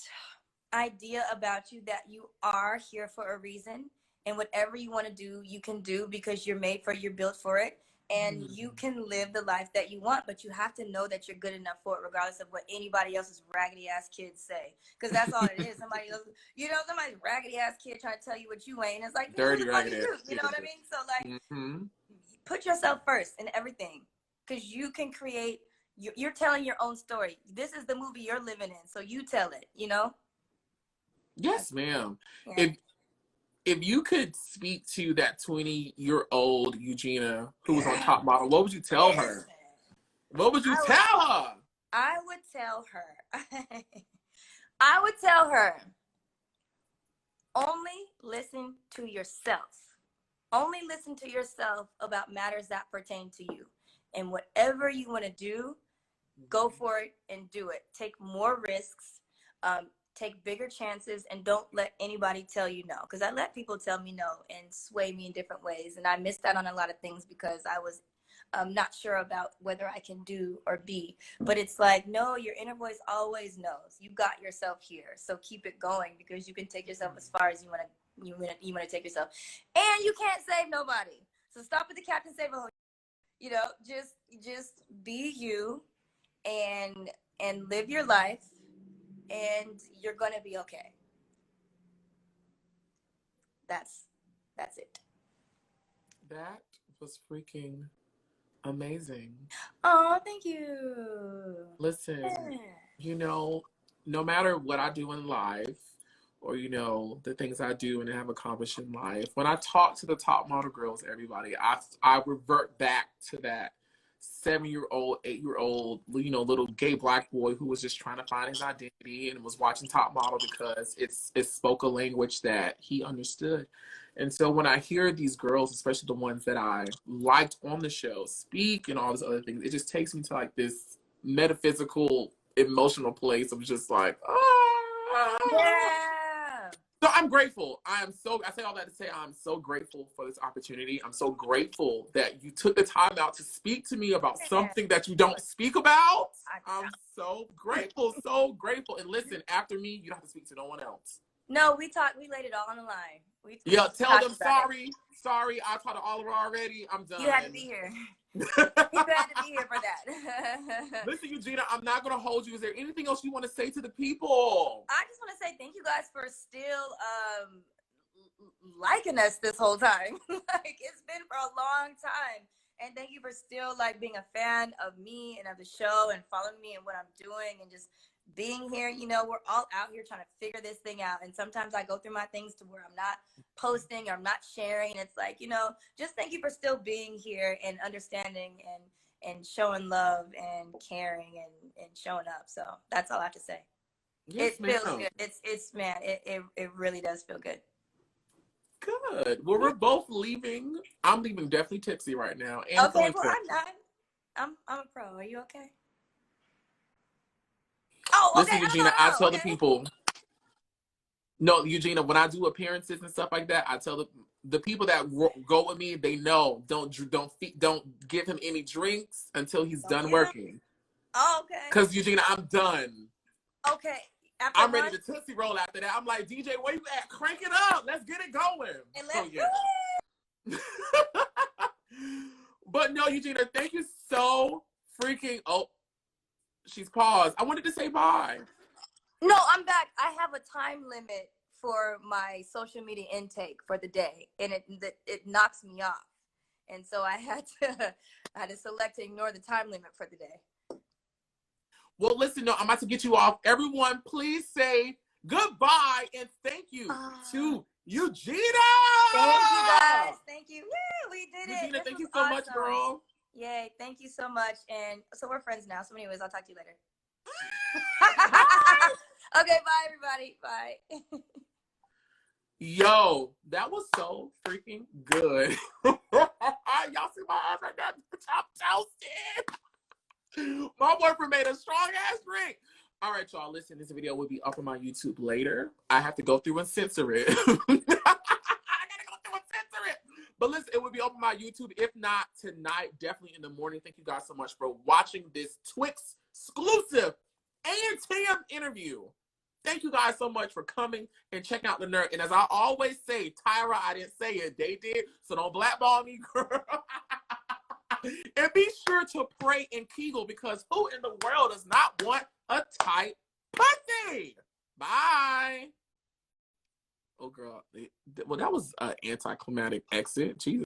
idea about you that you are here for a reason. And whatever you want to do, you can do, because you're made for it, you're built for it, and you can live the life that you want. But you have to know that you're good enough for it, regardless of what anybody else's raggedy ass kids say. Because that's all it is. Somebody else, you know, somebody's raggedy ass kid trying to tell you what you ain't. And it's like, dirty raggedy ass. You know what I mean? So like, put yourself first in everything, because you can create. You're telling your own story. This is the movie you're living in, so you tell it. You know? Yes, ma'am. Yeah. If you could speak to that 20-year-old Eugenia who was on Top Model, what would you tell her? What would you tell her? I would tell her, only listen to yourself. Only listen to yourself about matters that pertain to you. And whatever you want to do, go for it and do it. Take more risks. take bigger chances, and don't let anybody tell you no. Because I let people tell me no and sway me in different ways. And I missed out on a lot of things because I was not sure about whether I can do or be. But it's like, no, your inner voice always knows. You got yourself here. So keep it going, because you can take yourself as far as you want to take yourself. And you can't save nobody. So stop with the Captain Save a Whole. You know, just be you and live your life, and you're gonna be okay. That's it. That was freaking amazing. Oh, thank you. Listen, Yeah. you know, no matter what I do in life, or, you know, the things I do and have accomplished in life, when I talk to the top model girls, everybody, I revert back to that 7-year-old, 8-year-old, you know, little gay black boy who was just trying to find his identity and was watching Top Model because it spoke a language that he understood. And so when I hear these girls, especially the ones that I liked on the show, speak and all these other things, it just takes me to like this metaphysical, emotional place of just like, Yeah. So I'm grateful. I say all that to say I'm so grateful for this opportunity. I'm so grateful that you took the time out to speak to me about something that you don't speak about. I'm so grateful, so grateful. And listen, after me, you don't have to speak to no one else. No, we laid it all on the line. Yeah, tell them sorry. I talked to Oliver already. I'm done. You had to be here. You had to be here for that. Listen, Eugenia, I'm not going to hold you. Is there anything else you want to say to the people? I just want to say thank you guys for still liking us this whole time. Like, it's been for a long time. And thank you for still like being a fan of me and of the show and following me and what I'm doing and just being here. You know, we're all out here trying to figure this thing out. And sometimes I go through my things to where I'm not posting or I'm not sharing. And it's like, you know, just thank you for still being here and understanding and showing love and caring and showing up. So that's all I have to say. Yes, it feels good. It's man, it really does feel good. Good. Well, we're both leaving. I'm leaving definitely tipsy right now. And okay, well, I'm not. I'm a pro. Are you okay? Oh, okay. Listen, Eugenia, I tell the people. No, Eugenia, when I do appearances and stuff like that, I tell the people that go with me, they know don't give him any drinks until he's done working. Oh, okay. Because Eugenia, I'm done. Okay. I'm ready to Tootsie Roll after that. I'm like, DJ, where you at? Crank it up. Let's get it going. And let's do it. But no, Eugenia, thank you so freaking. Oh, she's paused. I wanted to say bye. No, I'm back. I have a time limit for my social media intake for the day, and it knocks me off. And so I had to select to ignore the time limit for the day. Well, listen, no, I'm about to get you off. Everyone, please say goodbye and thank you to Eugenia. Thank you, guys. Thank you. Woo, we did it. Eugenia, thank you so much, girl. Yay, thank you so much. And so we're friends now. So anyways, I'll talk to you later. Okay, bye, everybody. Bye. Yo, that was so freaking good. Y'all see my eyes right now? Top toasted. My boyfriend made a strong ass drink. All right, y'all. Listen, this video will be up on my YouTube later. I have to go through and censor it. I gotta go through and censor it. But listen, it will be up on my YouTube. If not tonight, definitely in the morning. Thank you guys so much for watching this Twixt exclusive A&TM interview. Thank you guys so much for coming and checking out the nerd. And as I always say, Tyra, I didn't say it. They did. So don't blackball me, girl. And be sure to pray and kegel, because who in the world does not want a tight pussy? Bye. Oh, girl. Well, that was an anticlimactic exit. Jesus.